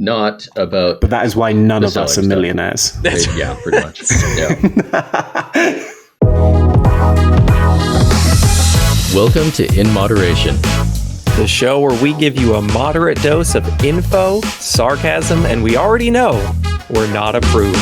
not about. But that is why none of us are stuff. millionaires. Yeah, pretty much. Yeah. Welcome to In Moderation, the show where we give you a moderate dose of info, sarcasm, and we already know we're not approved.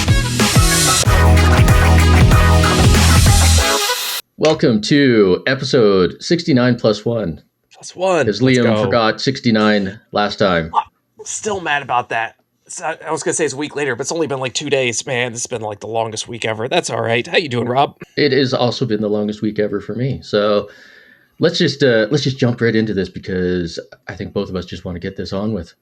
Welcome to episode 69 plus 1. Plus 1. Because Liam forgot 69 last time. I'm still mad about that. I was going to say it's a week later, but it's only been like 2 days. Man, this has been like the longest week ever. That's all right. How you doing, Rob? It has also been the longest week ever for me. So let's just jump right into this because I think both of us just want to get this on with.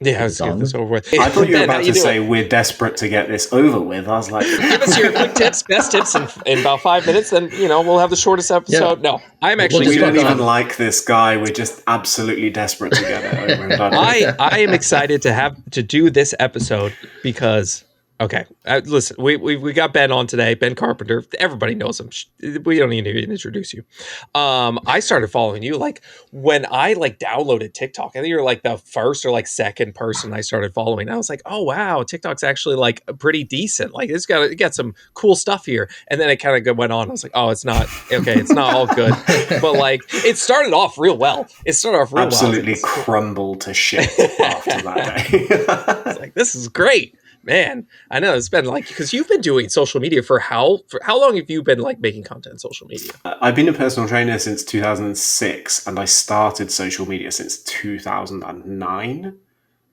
Yeah, let's get this over with. I thought you were about to say we're desperate to get this over with. I was like, give us your quick tips, best tips in about 5 minutes, then we'll have the shortest episode. Yeah. No, I'm actually. We don't even like this guy. We're just absolutely desperate to get it over and done with. I am excited to do this episode because. Okay, listen, we got Ben on today, Ben Carpenter. Everybody knows him. We don't need to introduce you. I started following you like when I downloaded TikTok. I think you're like the first or like second person I started following. I was like, oh wow, TikTok's actually like pretty decent. Like it got some cool stuff here. And then it kind of went on. I was like, oh, it's not okay. It's not all good, but like it started off real well. Absolutely crumbled to shit after that day. It's like this is great. Man, I know it's been like, because you've been doing social media for how long have you been like making content on social media? I've been a personal trainer since 2006 and I started social media since 2009.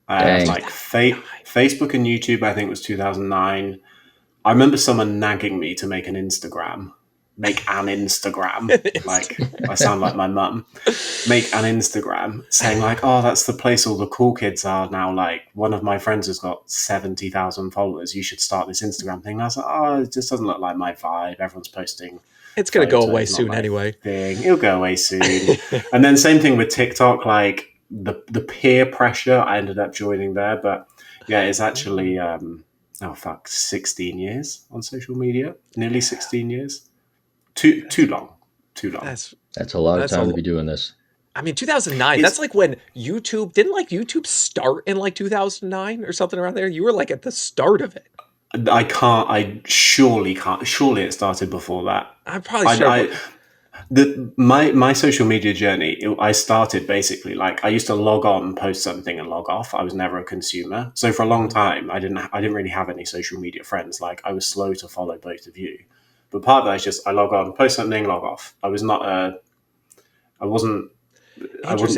Facebook and YouTube, I think was 2009. I remember someone nagging me to make an Instagram. Like I sound like my mum. Make an Instagram saying like, oh, that's the place all the cool kids are now. Like one of my friends has got 70,000 followers. You should start this Instagram thing. And I was like, oh, it just doesn't look like my vibe. Everyone's posting. It's going to go away soon anyway. It'll go away soon. And then same thing with TikTok, like the peer pressure. I ended up joining there, but yeah, it's actually 16 years on social media. Nearly 16 years. Too long. That's a lot of time to be doing this. I mean, 2009, that's like when didn't YouTube start in like 2009 or something around there? You were like at the start of it. Surely it started before that. I'm probably sure. My social media journey, I started basically like I used to log on, post something and log off. I was never a consumer. So for a long time, I didn't really have any social media friends. Like I was slow to follow both of you. But part of that is just I log on, post something, log off. I wasn't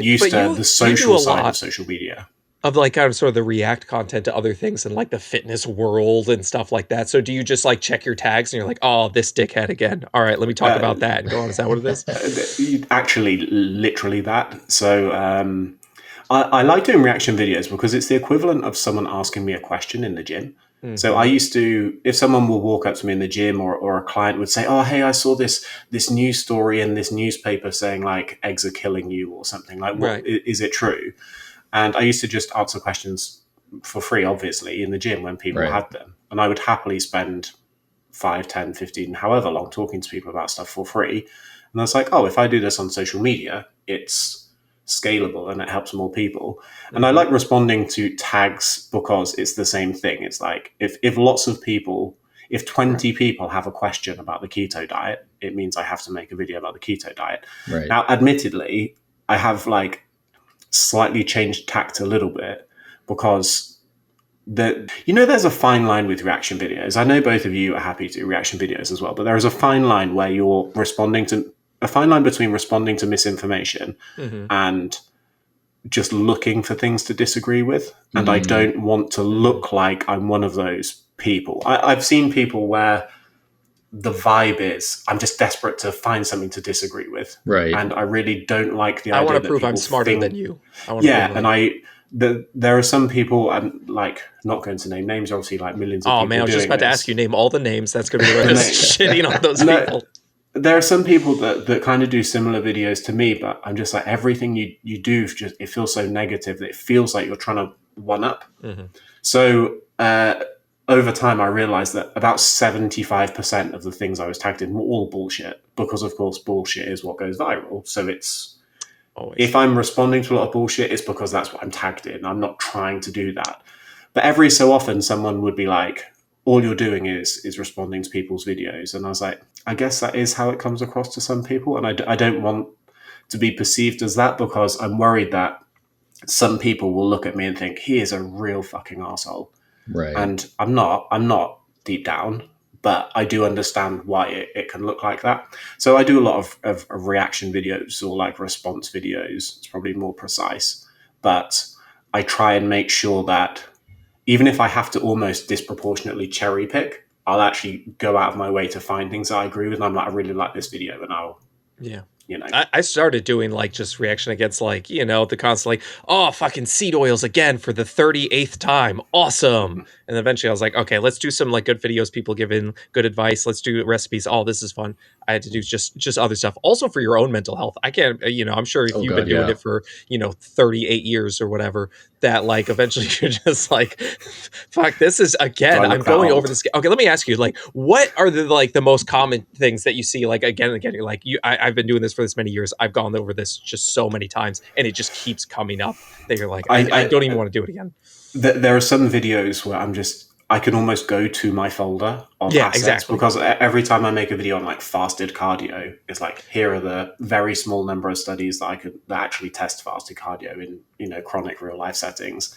used to the social side of social media. Of like kind of sort of the react content to other things and like the fitness world and stuff like that. So do you just like check your tags and you're like, oh, this dickhead again. All right, let me talk about that and go on. Is that what it is? Actually, literally that. So I like doing reaction videos because it's the equivalent of someone asking me a question in the gym. Mm-hmm. So I used to, if someone will walk up to me in the gym or a client would say, oh, hey, I saw this news story in this newspaper saying like eggs are killing you or something like, right. Is it true? And I used to just answer questions for free, obviously, in the gym when people had them. And I would happily spend 5, 10, 15, however long talking to people about stuff for free. And I was like, oh, if I do this on social media, it's scalable and it helps more people. And I like responding to tags because it's the same thing. It's like if lots of people, if 20 people have a question about the keto diet, it means I have to make a video about the keto diet. Right. Now, admittedly, I have like slightly changed tact a little bit because there's a fine line with reaction videos. I know both of you are happy to do reaction videos as well, but there is a fine line where you're a fine line between responding to misinformation and just looking for things to disagree with. And I don't want to look like I'm one of those people. I've seen people where the vibe is, I'm just desperate to find something to disagree with. Right. And I really don't like the idea that I want to prove I'm smarter than you. There are some people, I'm like, not going to name names, obviously like millions of people. Oh man, I was just about to ask you, name all the names. That's going to be the shitting on those people. There are some people that kind of do similar videos to me, but I'm just like, everything you do, it feels so negative that it feels like you're trying to one up. Mm-hmm. So over time, I realized that about 75% of the things I was tagged in were all bullshit because, of course, bullshit is what goes viral. So it's Always. If I'm responding to a lot of bullshit, it's because that's what I'm tagged in. I'm not trying to do that. But every so often, someone would be like, all you're doing is responding to people's videos. And I was like, I guess that is how it comes across to some people. And I don't want to be perceived as that, because I'm worried that some people will look at me and think, he is a real fucking asshole. Right. And I'm not deep down, but I do understand why it can look like that. So I do a lot of reaction videos, or like response videos. It's probably more precise, but I try and make sure that even if I have to almost disproportionately cherry pick, I'll actually go out of my way to find things I agree with. And I'm like, I really like this video, and I'll, Yeah. you know. I started doing like just reaction against like, the constant like, oh, fucking seed oils again for the 38th time. Awesome. And eventually I was like, okay, let's do some like good videos, people giving good advice. Let's do recipes. Oh, this is fun. I had to do just other stuff. Also for your own mental health. I can't, I'm sure if Oh you've God, been doing yeah. it for, 38 years or whatever, that like eventually you're just like, fuck, this is again, I'm going over this. Okay, let me ask you, like, what are the most common things that you see like again and again? You're like, I've been doing this for this many years. I've gone over this just so many times, and it just keeps coming up that you're like, I don't even want to do it again. There are some videos where I can almost go to my folder of assets, exactly. because every time I make a video on like fasted cardio, it's like, here are the very small number of studies that actually test fasted cardio in chronic real life settings.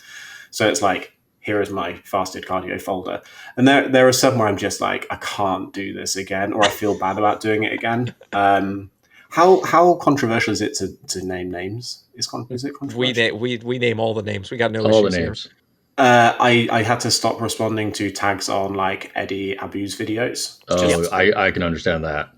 So it's like, here is my fasted cardio folder, and there are some where I'm just like, I can't do this again, or I feel bad about doing it again. How controversial is it to name names? Is it controversial? We name all the names. We got no All the issues names. here. I had to stop responding to tags on like Eddie Abu's videos. Oh, I can understand that.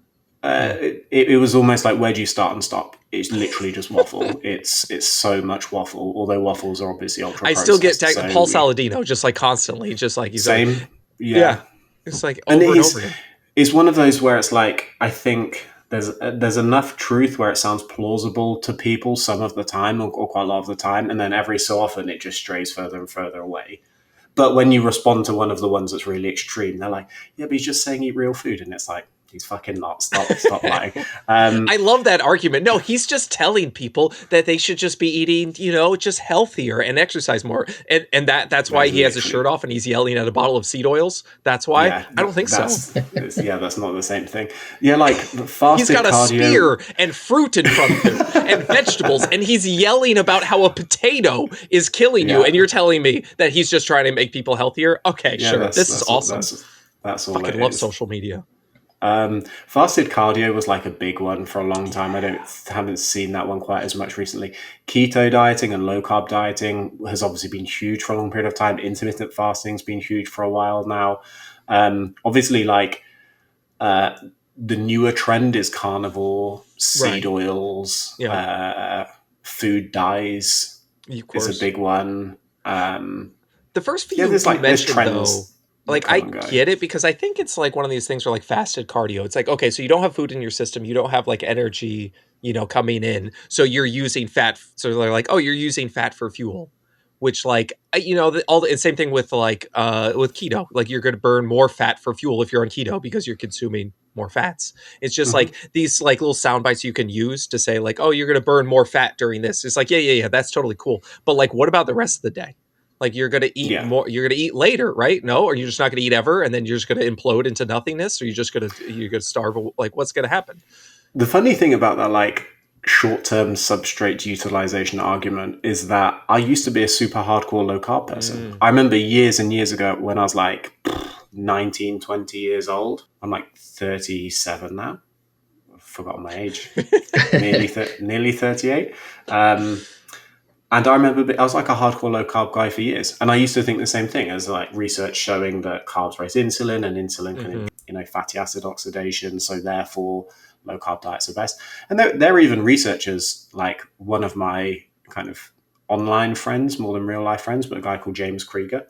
It was almost like, where do you start and stop? It's literally just waffle. It's so much waffle. Although waffles are obviously ultra. I still get Paul Saladino just like constantly, just like he's same. Like, yeah, it's like over and over again. It's one of those where it's like, I think there's enough truth where it sounds plausible to people some of the time, or quite a lot of the time, and then every so often it just strays further and further away. But when you respond to one of the ones that's really extreme, they're like, yeah, but he's just saying eat real food. And it's like, he's fucking not. Stop lying. I love that argument. No, he's just telling people that they should just be eating, just healthier and exercise more. And that's why he has his shirt off and he's yelling at a bottle of seed oils. That's why? Yeah, I don't think so. That's not the same thing. Yeah, like fasted he's got a cardio. spear and fruit in front of him and vegetables, and he's yelling about how a potato is killing you, and you're telling me that he's just trying to make people healthier? Okay, sure. This is awesome. That's all. Fucking love social media. Fasted cardio was like a big one for a long time. Haven't seen that one quite as much recently. Keto dieting and low carb dieting has obviously been huge for a long period of time. Intermittent fasting's been huge for a while now. Obviously, like the newer trend is carnivore, seed oils, food dyes is a big one. The first few you mentioned, though, like I get it, because I think it's like one of these things where like fasted cardio, it's like, okay, so you don't have food in your system, you don't have like energy, coming in, so you're using fat. So they're like, oh, you're using fat for fuel, which like, the same thing with like with keto, like you're going to burn more fat for fuel if you're on keto because you're consuming more fats. It's just like these like little sound bites you can use to say like, oh, you're going to burn more fat during this. It's like, yeah, that's totally cool. But like, what about the rest of the day? Like you're going to eat more, you're going to eat later, right? No, or you're just not going to eat ever, and then you're just going to implode into nothingness, or you're going to starve. Like, what's going to happen? The funny thing about that, like short-term substrate utilization argument, is that I used to be a super hardcore low carb person. I remember years and years ago when I was like 19, 20 years old. I'm like 37 now. I've forgotten my age. nearly 38. And I remember I was like a hardcore low carb guy for years. And I used to think the same thing, as like research showing that carbs raise insulin, and insulin can, fatty acid oxidation. So therefore low carb diets are best. And there are even researchers, like one of my kind of online friends, more than real life friends, but a guy called James Krieger.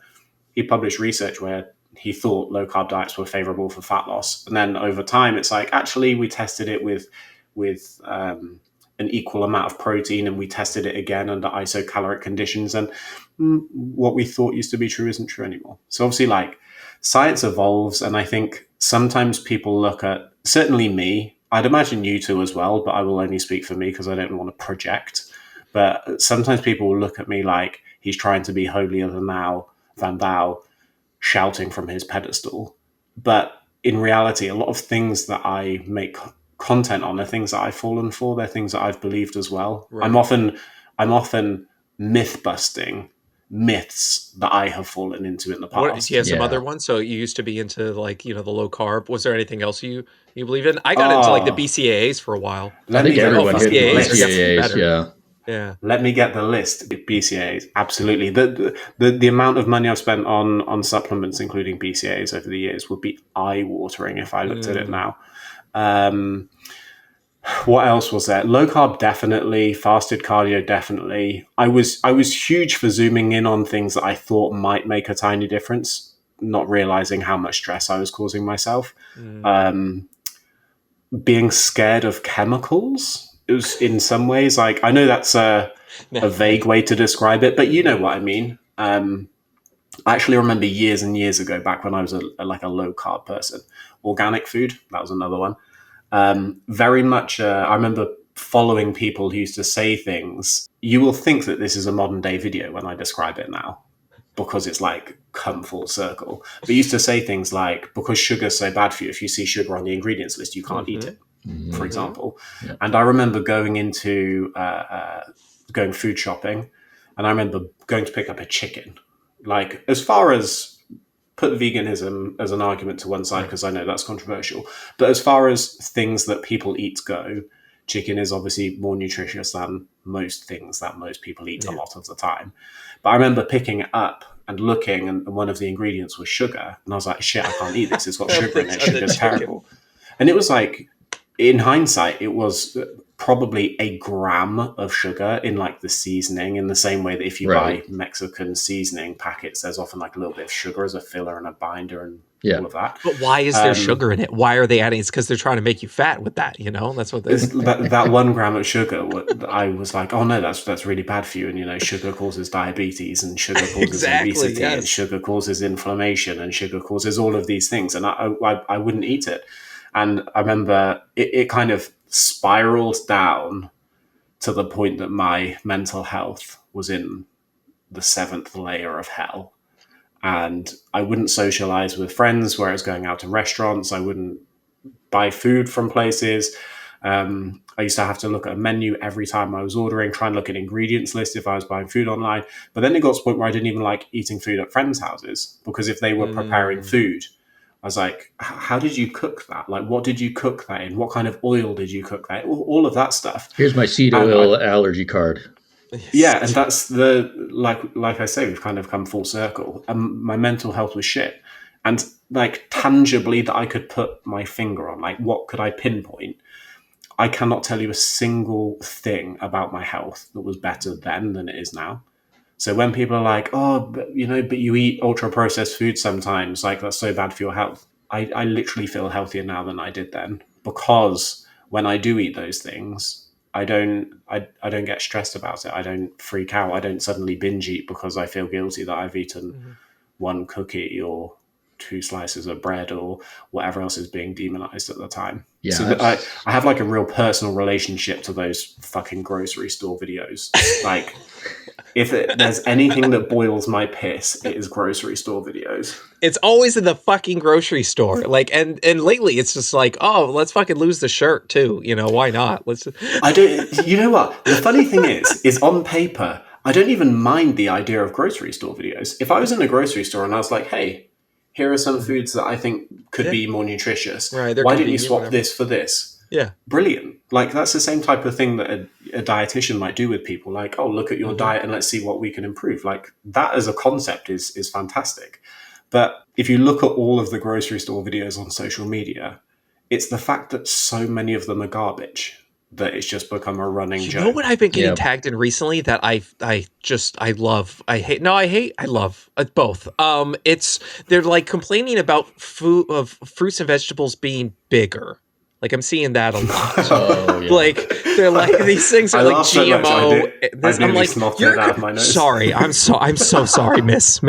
He published research where he thought low carb diets were favorable for fat loss. And then over time, it's like, actually, we tested it with an equal amount of protein, and we tested it again under isocaloric conditions, and what we thought used to be true isn't true anymore. So obviously, like, science evolves, and I think sometimes people look at, certainly me, I'd imagine you two as well, but I will only speak for me because I don't want to project. But sometimes people will look at me like he's trying to be holier than thou, shouting from his pedestal. But in reality, a lot of things that I make content on are things that I've fallen for. They're things that I've believed as well. Right. I'm often myth busting myths that I have fallen into in the past. Do you have some Yeah. other ones? So you used to be into like, the low carb. Was there anything else you believe in? I got into like the BCAAs for a while. I think everyone hit the BCAAs are definitely BCAAs. better. Yeah. Yeah. Let me get the list. BCAAs, absolutely. The amount of money I've spent on supplements, including BCAAs, over the years would be eye watering if I looked at it now. What else was there? Low carb, definitely. Fasted cardio, definitely. I was huge for zooming in on things that I thought might make a tiny difference, not realizing how much stress I was causing myself. Being scared of chemicals. It was in some ways like, I know that's a vague way to describe it, but you know what I mean. I actually remember years and years ago, back when I was a low carb person, organic food, that was another one. Very much, I remember following people who used to say things. You will think that this is a modern day video when I describe it now, because it's like come full circle. But used to say things like, because sugar's so bad for you, if you see sugar on the ingredients list, you can't eat it, for example. Yeah. And I remember going into going food shopping, and I remember going to pick up a chicken. Like, as far as put veganism as an argument to one side, because I know that's controversial, but as far as things that people eat go, chicken is obviously more nutritious than most things that most people eat a lot of the time. But I remember picking it up and looking, and one of the ingredients was sugar, and I was like, shit, I can't eat this, it's got sugar in it, sugar's terrible. And it was like, in hindsight, it was probably a gram of sugar in like the seasoning, in the same way that if you buy Mexican seasoning packets, there's often like a little bit of sugar as a filler and a binder and all of that. But why is there sugar in it? Why are they adding? It's because they're trying to make you fat with that, That's what that 1 gram of sugar. I was like, oh no, that's really bad for you. And sugar causes diabetes, and sugar causes obesity, and sugar causes inflammation, and sugar causes all of these things. And I wouldn't eat it. And I remember it kind of spiraled down to the point that my mental health was in the 7th layer of hell. And I wouldn't socialize with friends where I was going out to restaurants. I wouldn't buy food from places. I used to have to look at a menu every time I was ordering, try and look at ingredients list if I was buying food online. But then it got to the point where I didn't even like eating food at friends' houses, because if they were preparing food, I was like, how did you cook that? Like, what did you cook that in? What kind of oil did you cook that in? All of that stuff. Here's my seed oil allergy card. Yeah, and that's like I say, we've kind of come full circle. My mental health was shit. And like tangibly that I could put my finger on, like what could I pinpoint? I cannot tell you a single thing about my health that was better then than it is now. So when people are like, oh, but you eat ultra processed food sometimes, like that's so bad for your health. I literally feel healthier now than I did then, because when I do eat those things, I don't get stressed about it. I don't freak out. I don't suddenly binge eat because I feel guilty that I've eaten one cookie or 2 slices of bread or whatever else is being demonized at the time. Yeah, so I have like a real personal relationship to those fucking grocery store videos. Like, if there's anything that boils my piss, it is grocery store videos. It's always in the fucking grocery store. Like, and lately it's just like, oh, let's fucking lose the shirt too. Why not? I don't. You know what? The funny thing is on paper, I don't even mind the idea of grocery store videos. If I was in a grocery store and I was like, hey, here are some foods that I think could be more nutritious. Right, why didn't you swap this for this? Yeah. Brilliant. Like, that's the same type of thing that a dietitian might do with people. Like, oh, look at your diet and let's see what we can improve. Like, that as a concept is fantastic. But if you look at all of the grocery store videos on social media, it's the fact that so many of them are garbage that it's just become a running joke. You know what I've been getting tagged in recently that I love? I love both. They're like complaining about food of fruits and vegetables being bigger. Like I'm seeing that a lot. Oh, yeah. Like they're like these things are I like laughed so much, GMO. I I'm like, snotted it out of my nose. sorry. I'm so sorry, miss.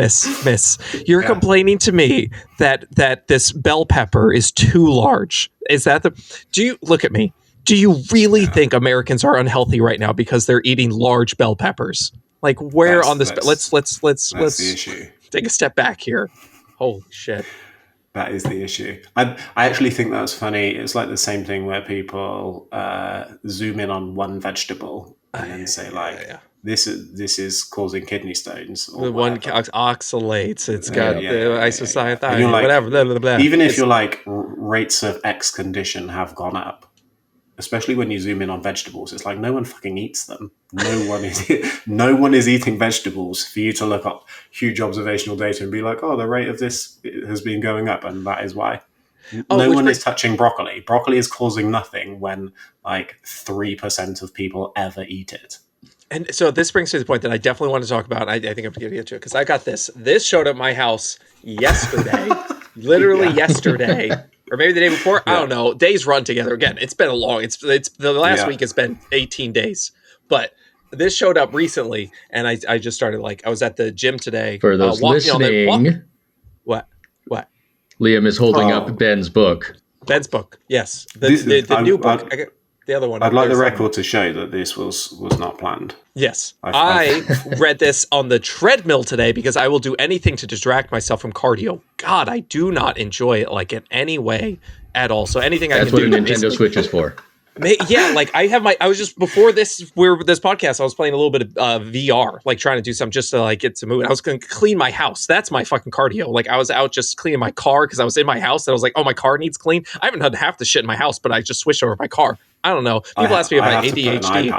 You're complaining to me that this bell pepper is too large. Is that do you look at me? Do you really think Americans are unhealthy right now because they're eating large bell peppers? Like where on this? Let's the issue. Take a step back here. Holy shit. That is the issue. I actually think that's funny. It's like the same thing where people zoom in on one vegetable and then say this is causing kidney stones. Or the one oxalates. It's got the isocyanate, like, whatever. Blah, blah, blah. Even if you're like rates of X condition have gone up, especially when you zoom in on vegetables, it's like no one fucking eats them. No one is eating vegetables for you to look up huge observational data and be like, oh, the rate of this has been going up, and that is why. No one is touching broccoli. Broccoli is causing nothing when like 3% of people ever eat it. And so this brings to the point that I definitely want to talk about. I think I'm going to get to it because I got this. This showed up at my house yesterday, literally yesterday. Or maybe the day before. I don't know. Days run together. Again, it's been a long. It's the last week has been 18 days. But this showed up recently, and I just started I was at the gym today. For those listening, what? Liam is holding up Ben's book. Ben's book, yes. The new book. The other one. I'd like the record to show that this was not planned. Yes. I read this on the treadmill today because I will do anything to distract myself from cardio. God, I do not enjoy it in any way at all. So anything I can do. That's what a Nintendo Switch is for. Yeah, I was just before this podcast, I was playing a little bit of VR, trying to do something just to get to move. I was going to clean my house. That's my fucking cardio. I was out just cleaning my car because I was in my house and I was like, oh, my car needs clean. I haven't done half the shit in my house, but I just switched over my car. I don't know. People ask me about ADHD.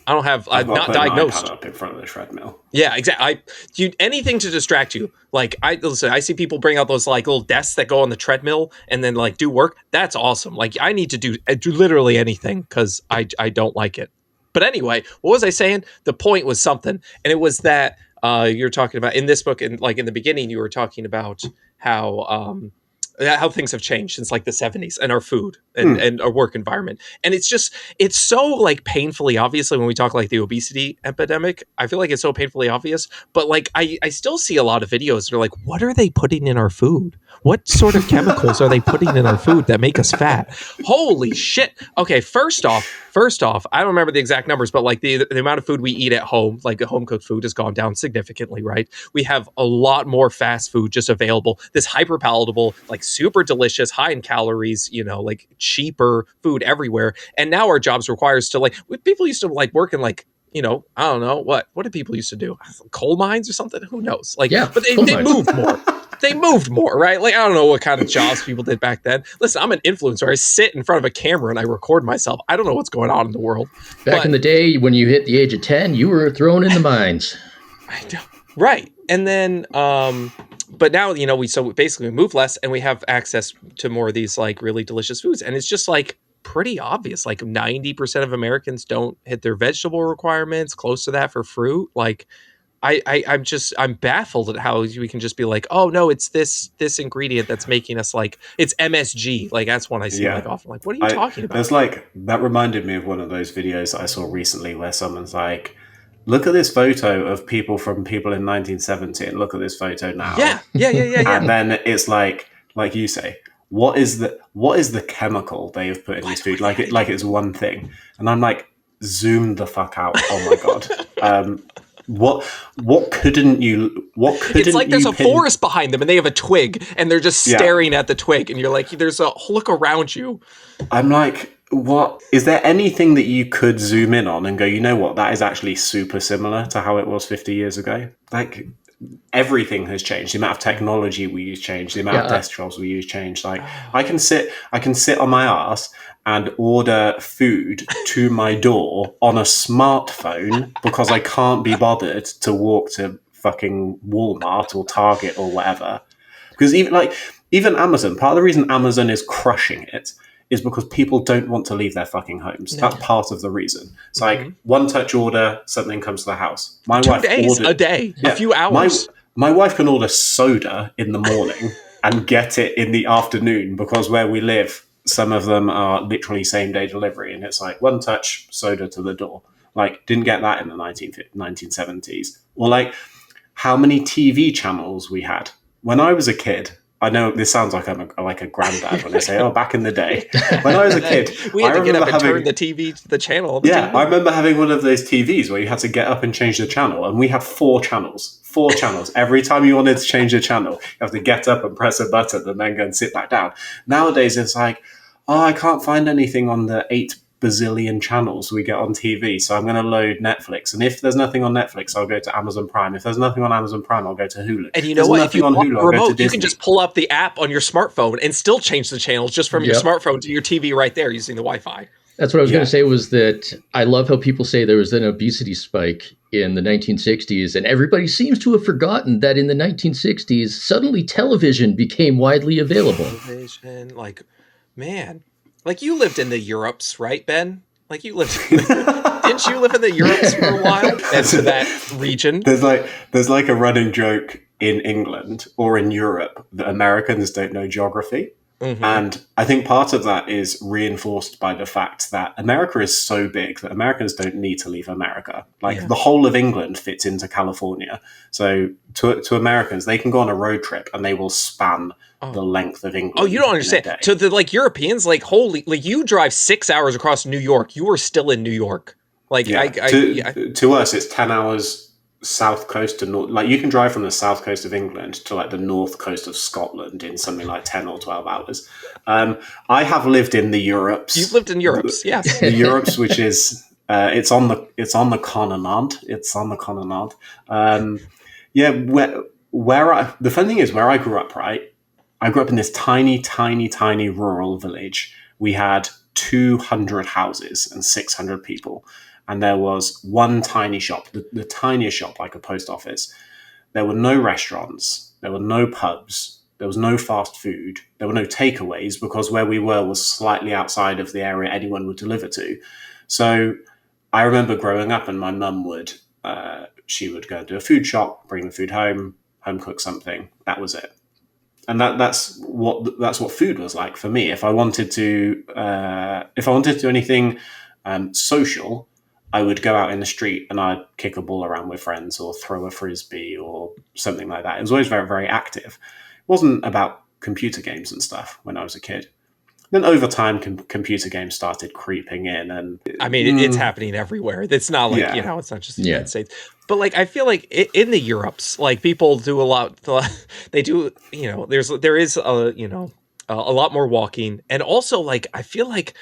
I don't have. I'm not diagnosed. Up in front of the treadmill. Yeah, exactly. Anything to distract you. I see people bring out those little desks that go on the treadmill and then do work. That's awesome. I need to do literally anything because I don't like it. But anyway, what was I saying? The point was something, and it was that you're talking about in this book, and in the beginning, you were talking about how things have changed since the 70s and our food and our work environment. And it's so painfully obviously when we talk the obesity epidemic, I feel it's so painfully obvious, but I still see a lot of videos that are what are they putting in our food? What sort of chemicals are they putting in our food that make us fat? Holy shit. Okay. First off, I don't remember the exact numbers, but the amount of food we eat at home, home cooked food has gone down significantly, right? We have a lot more fast food just available. This hyper palatable, super delicious, high in calories, cheaper food everywhere. And now our jobs require us to people used to work in I don't know what did people used to do? Coal mines or something? Who knows? But they moved more. They moved more, right? I don't know what kind of jobs people did back then. Listen, I'm an influencer. I sit in front of a camera and I record myself. I don't know what's going on in the world. Back in the day, when you hit the age of 10, you were thrown in the mines. I know. Right. And then, but now, we basically move less and we have access to more of these really delicious foods. And it's just pretty obvious. 90% of Americans don't hit their vegetable requirements, close to that for fruit. I'm baffled at how we can just be oh no, it's this ingredient that's making us it's MSG. That's one I see often. What are you talking about? There's that reminded me of one of those videos that I saw recently where someone's look at this photo of people in 1970 and look at this photo now. Yeah. And then it's like you say, what is the chemical they have put in this food? It's one thing. And I'm zoom the fuck out. Oh my God. What couldn't you it's there's a forest behind them and they have a twig and they're just staring at the twig and you're there's a look around you. I'm what is there anything that you could zoom in on and go, you know what, that is actually super similar to how it was 50 years ago? Everything has changed. The amount of technology we use changed. The amount of desk jobs we use changed. I can sit on my ass and order food to my door on a smartphone because I can't be bothered to walk to fucking Walmart or Target or whatever. Because even Amazon, part of the reason Amazon is crushing it is because people don't want to leave their fucking homes. No. That's part of the reason. It's one touch order, something comes to the house. My 2 days, a day, a few hours. My wife can order soda in the morning and get it in the afternoon because where we live, some of them are literally same day delivery, and it's like one touch, soda to the door. Like, didn't get that in the 1970s. Or like how many TV channels we had. When I was a kid, I know this sounds like I'm like a granddad when I say, "Oh, back in the day." When I was a kid, we had I to get up remember and turn having the TV, the channel. On the yeah, TV. I remember having one of those TVs where you had to get up and change the channel, and we had four channels. Four channels. Every time you wanted to change the channel, you have to get up and press a button and then go and sit back down. Nowadays, it's like, oh, I can't find anything on the 8 bazillion channels we get on TV, so I'm going to load Netflix. And if there's nothing on Netflix, I'll go to Amazon Prime. If there's nothing on Amazon Prime, I'll go to Hulu. And you If know there's what? If nothing you on want Hulu, a I'll go to remote, you can Disney. just pull up the app on your smartphone and still change the channels just from your Yep. smartphone to your TV right there using the Wi-Fi. That's what I was going Yeah. to say, was that I love how people say there was an obesity spike in the 1960s, and everybody seems to have forgotten that in the 1960s, suddenly television became widely available. Television, like, man, like you lived in the Europes, right, Ben? Like you lived, didn't you live in the Europes for a while? And to that region. There's like a running joke in England or in Europe that Americans don't know geography. Mhm. And I think part of that is reinforced by the fact that America is so big that Americans don't need to leave America. Like Yeah. the whole of England fits into California. So to Americans, they can go on a road trip and they will span the length of England. Oh, you don't in a understand. day. To the like Europeans, like holy, like you drive 6 hours across New York, you are still in New York. Like Yeah. I To us, it's 10 hours south coast to north. Like you can drive from the south coast of England to like the north coast of Scotland in something like 10 or 12 hours. I have lived in the Europes. you've lived in Europes, yes. The Europes, which is it's on the continent. It's on the continent. Yeah, the funny thing is where I grew up, right? I grew up in this tiny, tiny, tiny rural village. We had 200 houses and 600 people. And there was one tiny shop, the tiniest shop, like a post office. There were no restaurants. There were no pubs. There was no fast food. There were no takeaways because where we were was slightly outside of the area anyone would deliver to. So I remember growing up and my mum she would go to a food shop, bring the food home cook something. That was it. And that's what food was like for me. If I wanted to do anything social, I would go out in the street and I'd kick a ball around with friends or throw a frisbee or something like that. It was always very, very active. It wasn't about computer games and stuff when I was a kid. Then over time, computer games started creeping in, and I mean, it's happening everywhere. It's not like, Yeah. it's not just the United States. But like, I feel like in the Europes, like people do a lot. They do, there is a lot more walking, and also like I feel like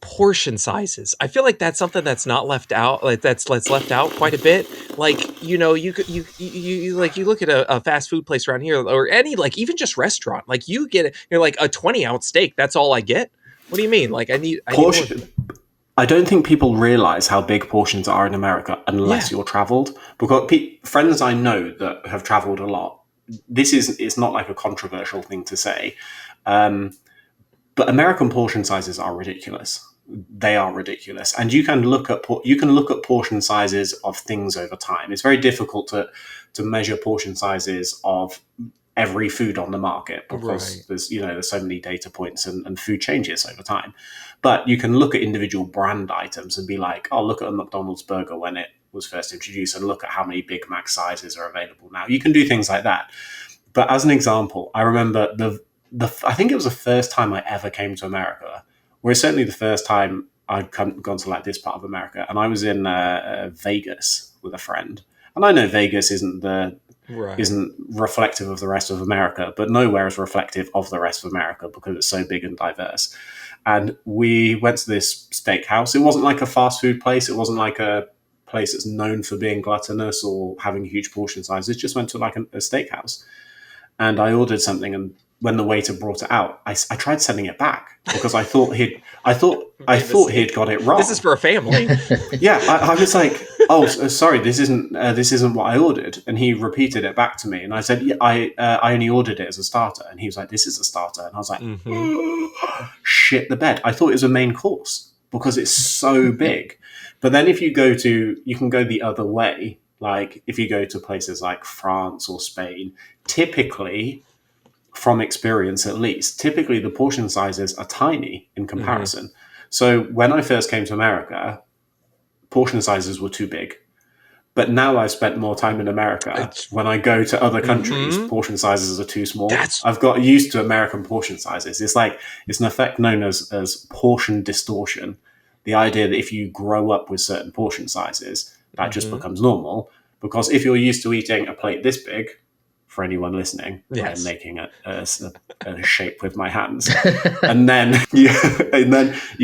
portion sizes. I feel like that's something that's not left out. Like that's left out quite a bit. Like you look at a fast food place around here, or any like even just restaurant. Like you get like a 20-ounce steak. That's all I get. What do you mean? Like I need portion. more. I don't think people realize how big portions are in America unless you're traveled. Because friends I know that have traveled a lot, it's not like a controversial thing to say, but American portion sizes are ridiculous. They are ridiculous, and you can look at portion sizes of things over time. It's very difficult to measure portion sizes of every food on the market because there's so many data points and food changes over time. But you can look at individual brand items and be like, oh, look at a McDonald's burger when it was first introduced and look at how many Big Mac sizes are available now. You can do things like that. But as an example, I remember I think it was the first time I ever came to America, or it's certainly the first time I'd gone to like this part of America. And I was in Vegas with a friend. And I know Vegas isn't reflective of the rest of America, but nowhere is reflective of the rest of America because it's so big and diverse. And we went to this steakhouse. It wasn't like a fast food place. It wasn't like a place that's known for being gluttonous or having huge portion sizes. Just went to like a steakhouse. And I ordered something, and when the waiter brought it out, I tried sending it back because I thought he'd got it wrong. This is for a family. Yeah, I was like, "Oh, sorry, this isn't what I ordered." And he repeated it back to me, and I said, "Yeah, I only ordered it as a starter." And he was like, "This is a starter," and I was like, "Shit the bed." I thought it was a main course because it's so big. But then if you can go the other way. Like if you go to places like France or Spain, typically from experience at least, typically the portion sizes are tiny in comparison. So when I first came to America, portion sizes were too big. But now I've spent more time in America. When I go to other countries, portion sizes are too small. I've got used to American portion sizes. It's an effect known as portion distortion. The idea that if you grow up with certain portion sizes, that just becomes normal. Because if you're used to eating a plate this big, for anyone listening, I'm making a shape with my hands, and then you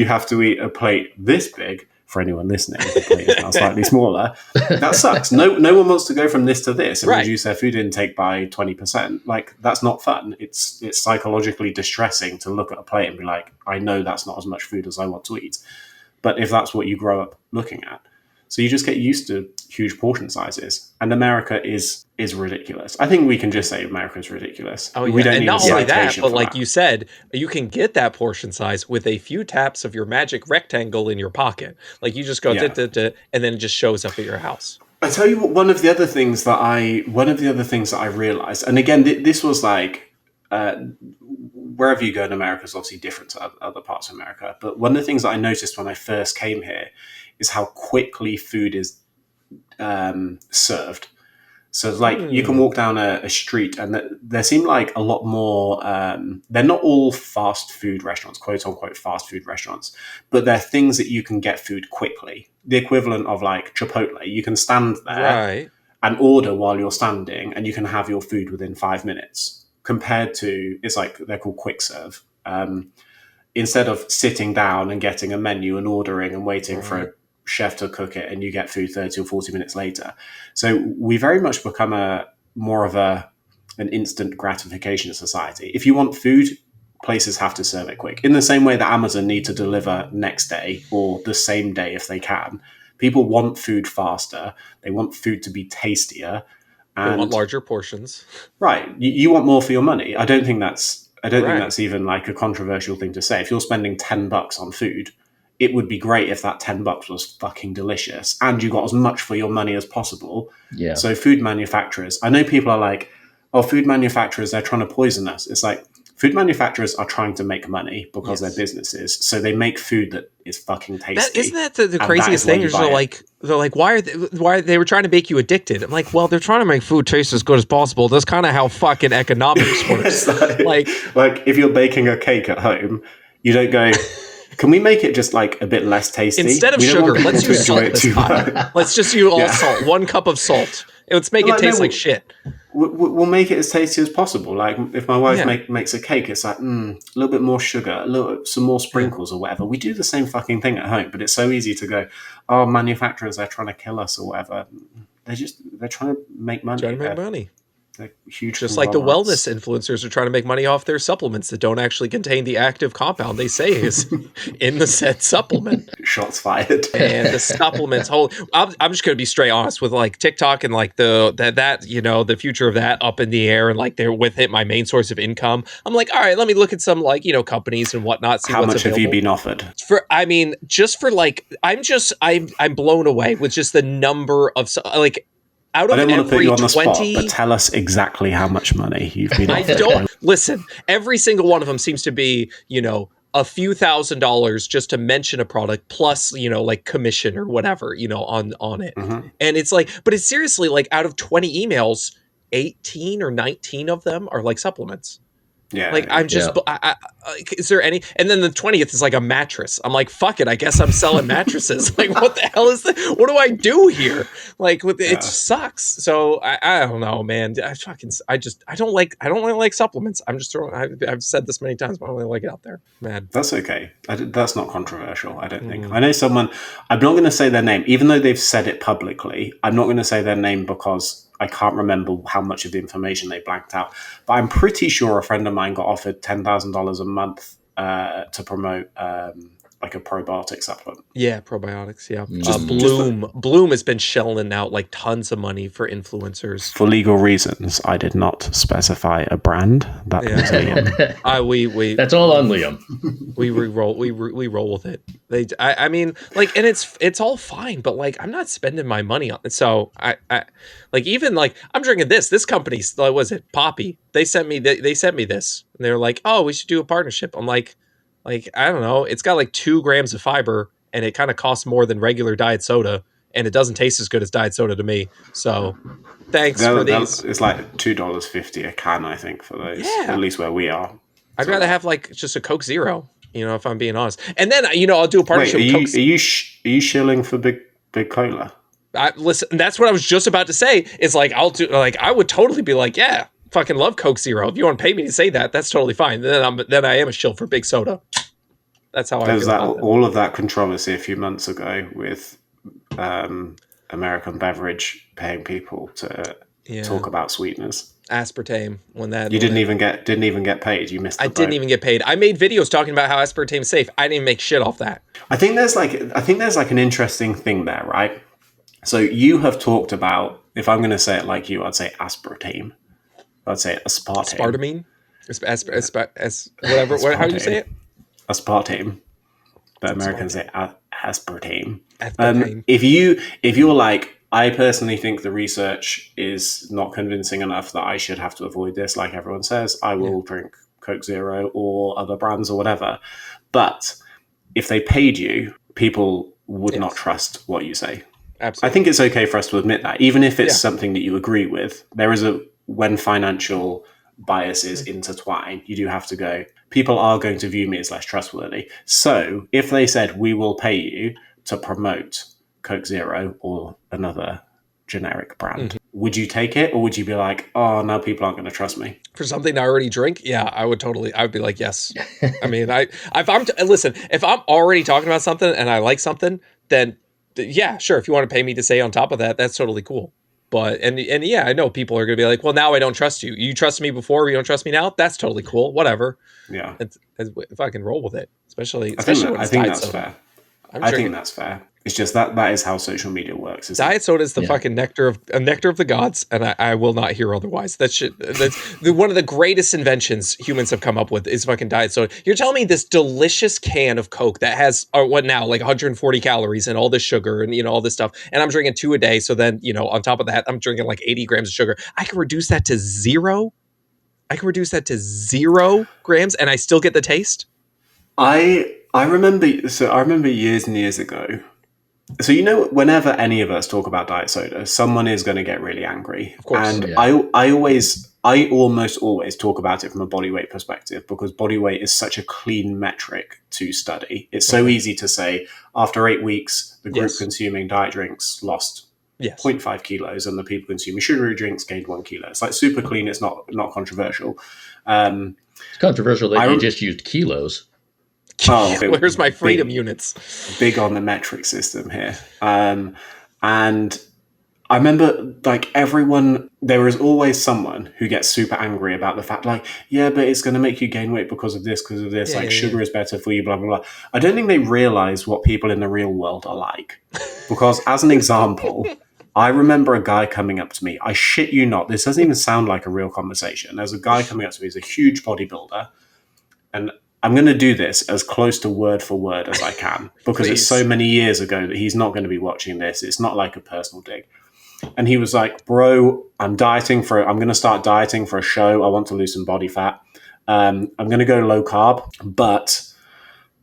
have to eat a plate this big. For anyone listening, the plate is now slightly smaller. That sucks. No one wants to go from this to this and reduce their food intake by 20%. Like, that's not fun. It's psychologically distressing to look at a plate and be like, I know that's not as much food as I want to eat. But if that's what you grow up looking at, so you just get used to huge portion sizes. And America is ridiculous. I think we can just say America is ridiculous. Oh, yeah. We don't and need not only that, but like you said, you can get that portion size with a few taps of your magic rectangle in your pocket. Like, you just go, and then it just shows up at your house. I tell you what, one of the other things that I realized, and again, this was like, wherever you go in America is obviously different to other parts of America. But one of the things that I noticed when I first came here is how quickly food is served. So like you can walk down a street and there seem like a lot more, they're not all fast food restaurants, quote unquote fast food restaurants, but they're things that you can get food quickly. The equivalent of like Chipotle. You can stand there and order while you're standing and you can have your food within 5 minutes, compared to, it's like, they're called quick serve. Instead of sitting down and getting a menu and ordering and waiting for a chef to cook it and you get food 30 or 40 minutes later. So we very much become more of an instant gratification society. If you want food, places have to serve it quick. In the same way that Amazon need to deliver next day or the same day if they can. People want food faster. They want food to be tastier. And they want larger portions. Right. You want more for your money. I don't think that's even like a controversial thing to say. If you're spending $10 on food, it would be great if that $10 was fucking delicious and you got as much for your money as possible. Yeah. So food manufacturers, I know people are like, oh, food manufacturers, they're trying to poison us. It's like, food manufacturers are trying to make money because they're businesses. So they make food that is fucking tasty. Isn't that the craziest thing? They're like, why are they were trying to make you addicted? I'm like, well, they're trying to make food taste as good as possible. That's kind of how fucking economics works. like if you're baking a cake at home, you don't go, can we make it just like a bit less tasty? Instead of sugar, let's use salt this time. Let's just use all salt. 1 cup of salt. Let's make it taste like shit. We'll make it as tasty as possible. Like if my wife makes a cake, it's like a little bit more sugar, some more sprinkles or whatever. We do the same fucking thing at home, but it's so easy to go, oh, manufacturers, they're trying to kill us or whatever. They're trying to make money. Trying to make money. Huge, just like the wellness influencers are trying to make money off their supplements that don't actually contain the active compound they say is in the said supplement. Shots fired. And the supplements I'm just going to be straight honest with like TikTok and like the future of that up in the air and like they're with it, my main source of income. I'm like, all right, let me look at some like, companies and whatnot. See how what's much available. have you been offered? I'm blown away with just the number of like, out of I don't want to put you on the 20, spot, but tell us exactly how much money you've been offered. Listen, every single one of them seems to be, a few $1,000s just to mention a product plus, like commission or whatever, on it. Mm-hmm. And it's like, but it's seriously like out of 20 emails, 18 or 19 of them are like supplements. Yeah. Like I'm just, is there any, and then the 20th is like a mattress. I'm like, fuck it. I guess I'm selling mattresses. Like, what the hell is that? What do I do here? Like it sucks. So I don't know, man. I don't really like supplements. I'm just throwing, I've said this many times, but I don't really like it out there, man. That's okay. That's not controversial. I don't think. I know someone, I'm not going to say their name, even though they've said it publicly. I'm not going to say their name because I can't remember how much of the information they blanked out, but I'm pretty sure a friend of mine got offered $10,000 a month to promote like a probiotic supplement. Yeah, probiotics. Yeah, Mm. Bloom has been shelling out like tons of money for influencers. For legal reasons, I did not specify a brand. That was Liam. We That's all on Liam. we roll we roll with it. I mean, like, and it's all fine, but like, I'm not spending my money on it. So I like, even like, I'm drinking this company's, what was it, Poppy? They sent me this, and they're like, oh, we should do a partnership. I'm like, I don't know, it's got like 2 grams of fiber, and it kind of costs more than regular diet soda, and it doesn't taste as good as diet soda to me. So thanks for these. It's like $2.50 a can, I think, for those. Yeah. At least where we are. I'd rather have like just a Coke Zero, if I'm being honest. And then, I'll do a partnership with Coke. Are you shilling for big cola? Listen, that's what I was just about to say. Is like, I'll do, like, I would totally be like, yeah, fucking love Coke Zero. If you want to pay me to say that, that's totally fine. Then I am a shill for big soda. That's how I feel about that. All of that controversy a few months ago with American Beverage paying people to talk about sweeteners. Aspartame, when that you didn't even get paid. You missed. I didn't even get paid. I made videos talking about how aspartame is safe. I didn't even make shit off that. I think there's like an interesting thing there, right? So you have talked about, if I'm going to say it like you, I'd say aspartame. I'd say aspartame. Whatever. Aspartame. How do you say it? Aspartame. But Americans say aspartame. Aspartame. If you're like, I personally think the research is not convincing enough that I should have to avoid this, like everyone says, I will drink Coke Zero or other brands or whatever. But if they paid you, people would not trust what you say. Absolutely. I think it's okay for us to admit that, even if it's something that you agree with. There is when financial biases intertwine, you do have to go, people are going to view me as less trustworthy. So if they said, we will pay you to promote Coke Zero or another generic brand, would you take it, or would you be like, oh, now people aren't going to trust me? For something I already drink? Yeah, I would be like, yes. I mean, if I'm already talking about something and I like something, then yeah, sure. If you want to pay me to say on top of that, that's totally cool. But, and yeah, I know people are going to be like, well, now I don't trust you. You trusted me before, you don't trust me now? That's totally cool. Whatever. Yeah. If I can roll with it, especially I think when it's diet that's soda. fair. I think that's fair. It's just that is how social media works. Diet soda is the fucking nectar of the gods, and I will not hear otherwise. That's one of the greatest inventions humans have come up with is fucking diet soda. You're telling me this delicious can of Coke that has like 140 calories and all this sugar and all this stuff, and I'm drinking 2 a day. So then on top of that, I'm drinking like 80 grams of sugar. I can reduce that to 0. I can reduce that to 0 grams, and I still get the taste. I remember years and years ago. So whenever any of us talk about diet soda, someone is going to get really angry. Of course. And I almost always talk about it from a body weight perspective, because body weight is such a clean metric to study. It's so easy to say, after 8 weeks, the group consuming diet drinks lost 0.5 kilos, and the people consuming sugary drinks gained 1 kilo. It's like super clean. It's not controversial. It's controversial that you just used kilos. Oh, where's my freedom units? Big on the metric system here. And I remember, like, there is always someone who gets super angry about the fact, like, yeah, but it's going to make you gain weight because of this. Sugar is better for you, blah, blah, blah. I don't think they realize what people in the real world are like. Because as an example, I remember a guy coming up to me. I shit you not. This doesn't even sound like a real conversation. There's a guy coming up to me. He's a huge bodybuilder. And I'm going to do this as close to word for word as I can, because it's so many years ago that he's not going to be watching this. It's not like a personal dig. And he was like, bro, I'm going to start dieting for a show. I want to lose some body fat. I'm going to go low carb, but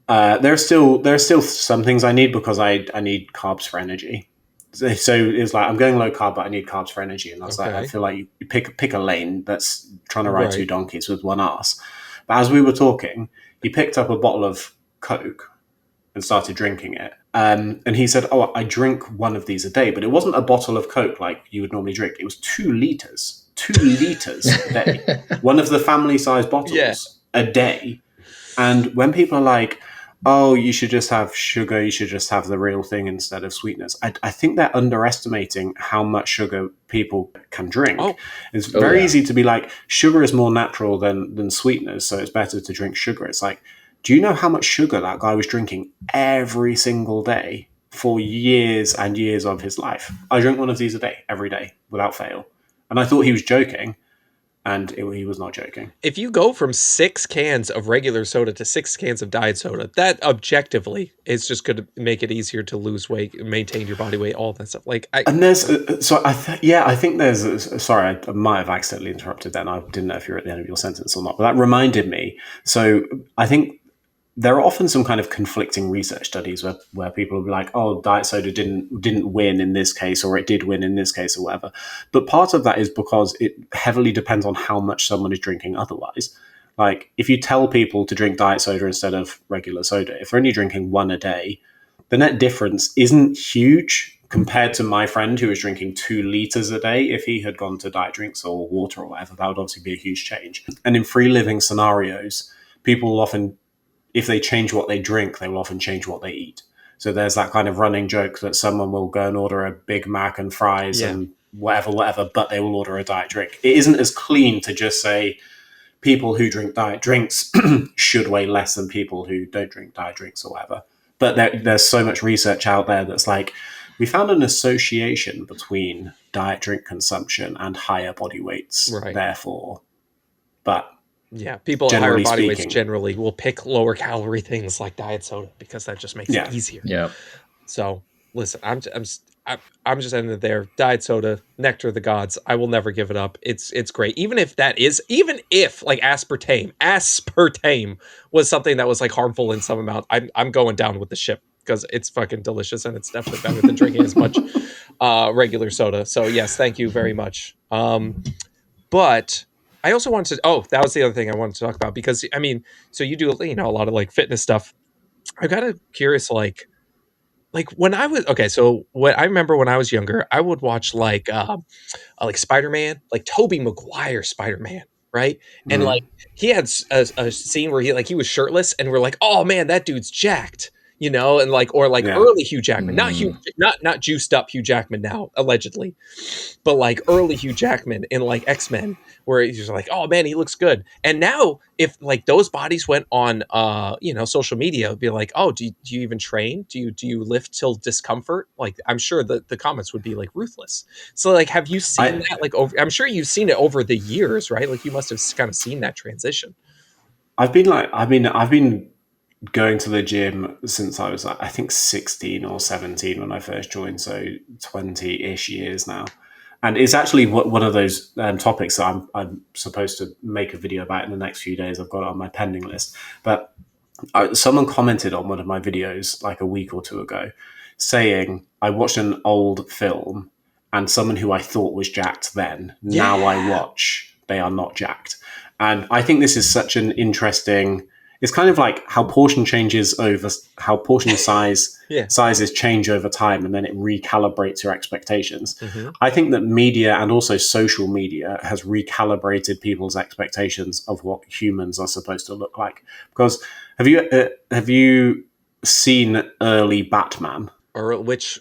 there are still some things I need, because I need carbs for energy. So it's like, I'm going low carb, but I need carbs for energy. And I was like, I feel like you pick a lane that's trying to ride 2 donkeys with one ass. But as we were talking, he picked up a bottle of Coke and started drinking it. And he said, oh, I drink one of these a day. But it wasn't a bottle of Coke like you would normally drink. It was 2 liters. 2 liters a day. One of the family-sized bottles a day. And when people are like, oh, you should just have sugar, you should just have the real thing instead of sweeteners, I think they're underestimating how much sugar people can drink. It's very easy to be like, sugar is more natural than sweeteners, so it's better to drink sugar. It's like, Do you know how much sugar that guy was drinking every single day for years and years of his life? I drink one of these a day, every day, without fail. And I thought he was joking, and he was not joking. If you go from 6 cans of regular soda to 6 cans of diet soda, that objectively is just going to make it easier to lose weight, maintain your body weight, all that stuff. Like, I think there's. Sorry, I might have accidentally interrupted then. I didn't know if you're at the end of your sentence or not, but that reminded me. So I think there are often some kind of conflicting research studies where people will be like, oh, diet soda didn't win in this case, or it did win in this case, or whatever. But part of that is because it heavily depends on how much someone is drinking otherwise. Like, if you tell people to drink diet soda instead of regular soda, if they're only drinking one a day, the net difference isn't huge compared to my friend who was drinking 2 liters a day. If he had gone to diet drinks or water or whatever, that would obviously be a huge change. And in free living scenarios, people will often, if they change what they drink, they will often change what they eat. So there's that kind of running joke that someone will go and order a Big Mac and fries and whatever, but they will order a diet drink. It isn't as clean to just say people who drink diet drinks should weigh less than people who don't drink diet drinks or whatever. But there's so much research out there that's like, we found an association between diet drink consumption and higher body weights, therefore. But yeah, people at higher body weights generally will pick lower calorie things like diet soda because that just makes it easier. Yeah. So listen, I'm just ending it there. Diet soda, nectar of the gods. I will never give it up. It's great. Even if like aspartame was something that was like harmful in some amount, I'm going down with the ship because it's fucking delicious and it's definitely better than drinking as much regular soda. So yes, thank you very much. But I also wanted to, that was the other thing I wanted to talk about, because I mean, so you do, a lot of like fitness stuff. I got curious, like when I was, so what I remember when I was younger, I would watch like Spider-Man, like Tobey Maguire Spider-Man, right? And like he had a scene where he was shirtless and we're like, oh man, that dude's jacked. And early Hugh Jackman, not juiced up Hugh Jackman now, allegedly, but like early Hugh Jackman in like X-Men, where he's like, oh man, he looks good. And now if like those bodies went on, social media, it'd be like, oh, do you even train? Do you lift till discomfort? Like, I'm sure that the comments would be like ruthless. So like, have you seen that? Like, I'm sure you've seen it over the years, right? Like you must have kind of seen that transition. I've been going to the gym since I was, I think, 16 or 17 when I first joined, so 20-ish years now. And it's actually one of those topics that I'm supposed to make a video about in the next few days. I've got it on my pending list. But someone commented on one of my videos like a week or two ago saying, I watched an old film and someone who I thought was jacked then, now I watch, they are not jacked. And I think this is such an interesting... It's kind of like how portion sizes change over time, and then it recalibrates your expectations. Mm-hmm. I think that media and also social media has recalibrated people's expectations of what humans are supposed to look like. Because have you seen early Batman? Or which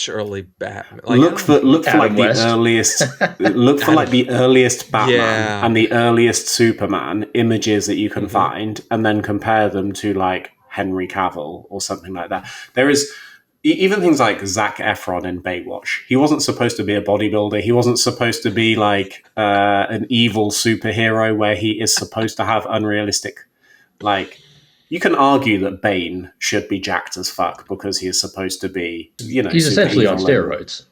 early Batman? Like, look for like the earliest. Look for like the earliest Batman and the earliest Superman images that you can find, and then compare them to like Henry Cavill or something like that. There is even things like Zac Efron in Baywatch. He wasn't supposed to be a bodybuilder. He wasn't supposed to be like an evil superhero where he is supposed to have unrealistic like. You can argue that Bane should be jacked as fuck because he is supposed to be, he's essentially on steroids.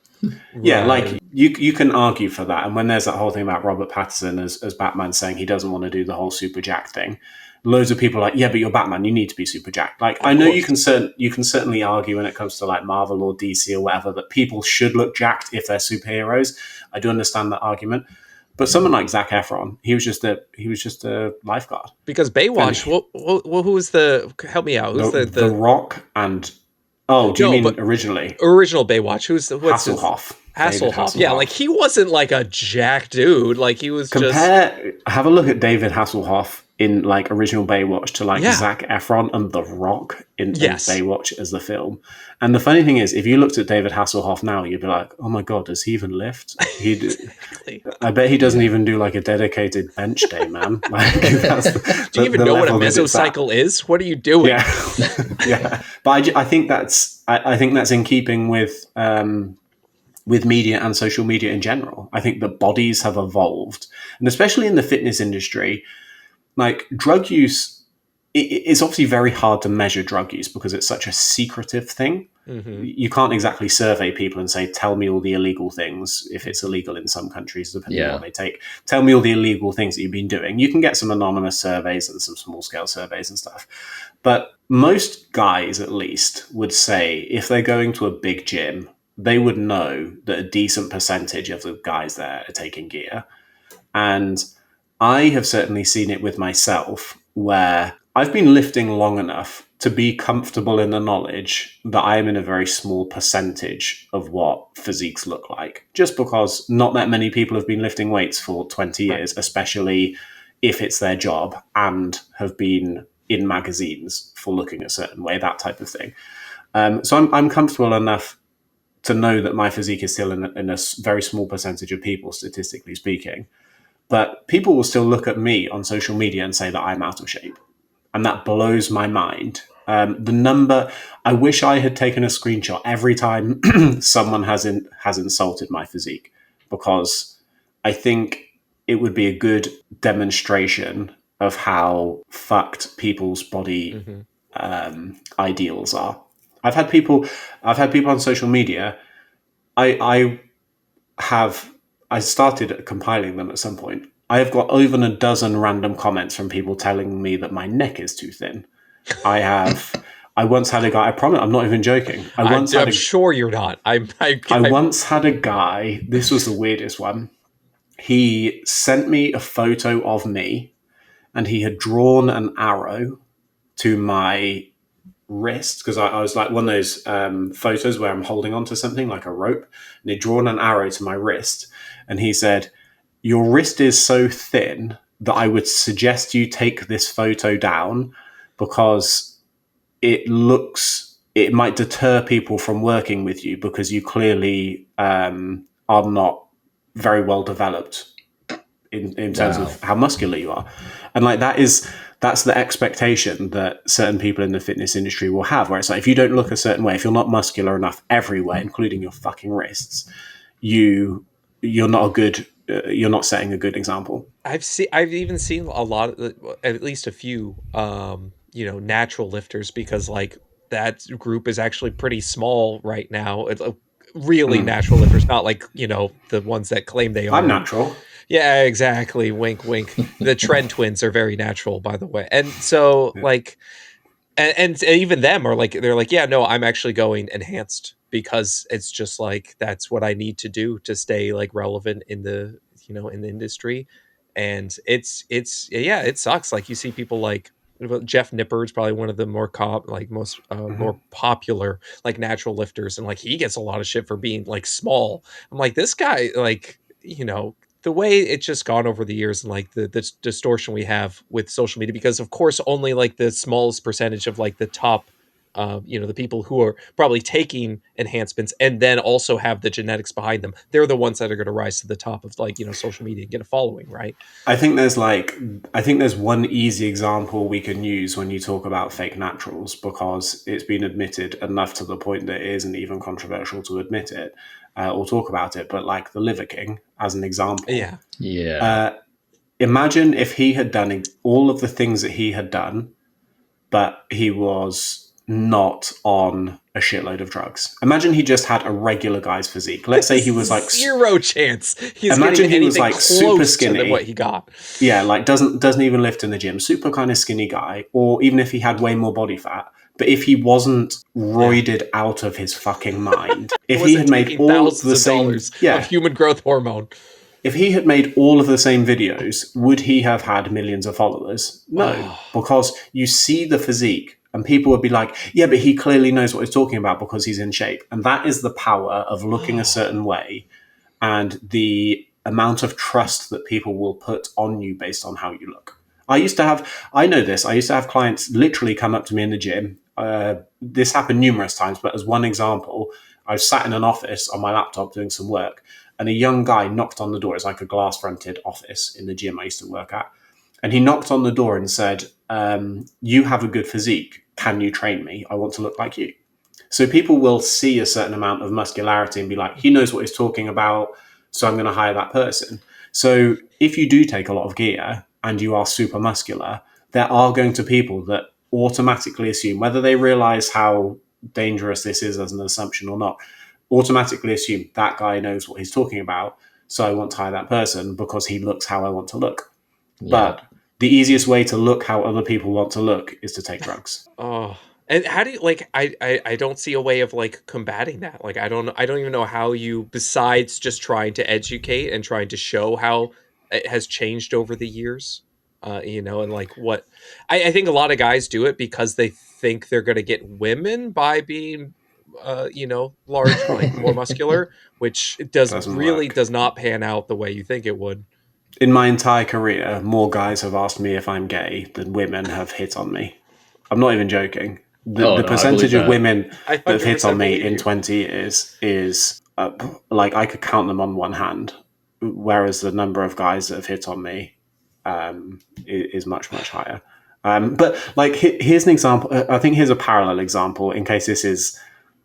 Yeah, like you can argue for that. And when there's that whole thing about Robert Pattinson as Batman saying he doesn't want to do the whole super jacked thing, loads of people are like, yeah, but you're Batman, you need to be super jacked. Like, I know you can certainly argue when it comes to like Marvel or DC or whatever that people should look jacked if they're superheroes. I do understand that argument. But someone like Zac Efron, he was just a lifeguard. Because Baywatch, who was help me out? Who's the Rock and do you mean originally? Original Baywatch. What's Hasselhoff? David Hasselhoff. Yeah, like Hasselhoff. he wasn't like a jack dude. Like he was just Have a look at David Hasselhoff in like original Baywatch to like Yeah. Zac Efron and The Rock in Yes. Baywatch as the film. And the funny thing is, if you looked at David Hasselhoff now, you'd be like, oh my God, does he even lift? Exactly. I bet he doesn't even do like a dedicated bench day, man. Like, Do you even know what a mesocycle is? What are you doing? Yeah, yeah. But I think that's in keeping with media and social media in general. I think that bodies have evolved, and especially in the fitness industry, like drug use. It's obviously very hard to measure drug use because it's such a secretive thing. Mm-hmm. You can't exactly survey people and say, tell me all the illegal things, if it's illegal in some countries, depending on what they take. Tell me all the illegal things that you've been doing. You can get some anonymous surveys and some small scale surveys and stuff. But most guys, at least, would say if they're going to a big gym, they would know that a decent percentage of the guys there are taking gear. And I have certainly seen it with myself where I've been lifting long enough to be comfortable in the knowledge that I am in a very small percentage of what physiques look like, just because not that many people have been lifting weights for 20 years, especially if it's their job and have been in magazines for looking a certain way, that type of thing. So I'm comfortable enough to know that my physique is still in a very small percentage of people, statistically speaking. But people will still look at me on social media and say that I'm out of shape. And that blows my mind. The number, I wish I had taken a screenshot every time someone has insulted my physique, because I think it would be a good demonstration of how fucked people's body ideals are. I've had people on social media. I started compiling them at some point. I have got over a dozen random comments from people telling me that my neck is too thin. I once had a guy, I promise, I'm not even joking. I'm sure you're not. I once had a guy, this was the weirdest one. He sent me a photo of me and he had drawn an arrow to my wrist, because I was like one of those photos where I'm holding onto something like a rope, and he'd drawn an arrow to my wrist, and he said, your wrist is so thin that I would suggest you take this photo down because it might deter people from working with you because you clearly are not very well developed in terms of how muscular you are. And like that's the expectation that certain people in the fitness industry will have, where it's like, if you don't look a certain way, if you're not muscular enough everywhere, including your fucking wrists, you're not a good you're not setting a good example. I've even seen a lot of, at least a few natural lifters, because like that group is actually pretty small right now. It's really natural lifters, not like the ones that claim they are. I'm natural. Yeah, exactly. Wink, wink. The Trend Twins are very natural, by the way. And so like, and even them are like, they're like, yeah, no, I'm actually going enhanced, because it's just like, that's what I need to do to stay like relevant in the, in the industry. And it's it sucks. Like you see people like Jeff Nippard's probably one of the more most more popular like natural lifters, and like he gets a lot of shit for being like small. I'm like, this guy, like, the way it's just gone over the years, and like the distortion we have with social media, because of course only like the smallest percentage of like the top the people who are probably taking enhancements and then also have the genetics behind them, they're the ones that are going to rise to the top of like social media and get a following, right? I think there's one easy example we can use when you talk about fake naturals, because it's been admitted enough to the point that it isn't even controversial to admit it or talk about it. But like the Liver King, as an example, imagine if he had done all of the things that he had done, but he was not on a shitload of drugs. Imagine he just had a regular guy's physique. Let's say he was like zero chance. Imagine he was like super skinny than what he got. Yeah, like doesn't even lift in the gym. Super kind of skinny guy, or even if he had way more body fat. But if he wasn't roided out of his fucking mind, if he had made all the same of human growth hormone. If he had made all of the same videos, would he have had millions of followers? No, because you see the physique And people would be like, yeah, but he clearly knows what he's talking about because he's in shape. And that is the power of looking a certain way and the amount of trust that people will put on you based on how you look. I used to have clients literally come up to me in the gym. This happened numerous times, but as one example, I was sat in an office on my laptop doing some work, and a young guy knocked on the door. It's like a glass fronted office in the gym I used to work at. And he knocked on the door and said, you have a good physique. Can you train me? I want to look like you. So people will see a certain amount of muscularity and be like, he knows what he's talking about, so I'm going to hire that person. So if you do take a lot of gear and you are super muscular, there are going to be people that automatically assume, whether they realize how dangerous this is as an assumption or not, automatically assume that guy knows what he's talking about, so I want to hire that person because he looks how I want to look. Yeah. But the easiest way to look how other people want to look is to take drugs. Oh, and how do you like? I don't see a way of like combating that. Like I don't even know how you, besides just trying to educate and trying to show how it has changed over the years. And like what I think a lot of guys do it because they think they're going to get women by being, large, like more muscular, which does not pan out the way you think it would. In my entire career, more guys have asked me if I'm gay than women have hit on me. I'm not even joking. The percentage of women that have hit on me in 20 years is like I could count them on one hand, whereas the number of guys that have hit on me is much, much higher. But like, here's an example. I think here's a parallel example in case this is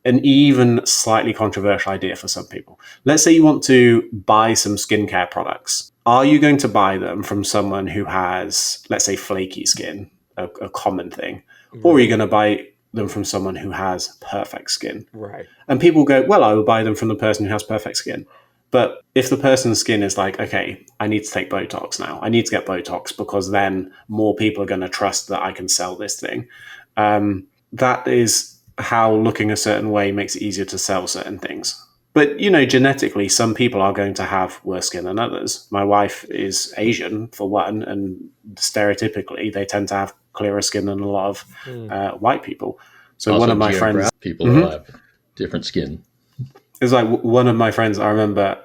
an even slightly controversial idea for some people. Let's say you want to buy some skincare products. Are you going to buy them from someone who has, let's say, flaky skin, a common thing? Right. Or are you going to buy them from someone who has perfect skin? Right. And people go, well, I will buy them from the person who has perfect skin. But if the person's skin is like, okay, I need to take Botox now. I need to get Botox because then more people are going to trust that I can sell this thing. That is how looking a certain way makes it easier to sell certain things. But, genetically, some people are going to have worse skin than others. My wife is Asian, for one, and stereotypically, they tend to have clearer skin than a lot of white people. So also, one of my friends... people will have different skin. It's like one of my friends, I remember,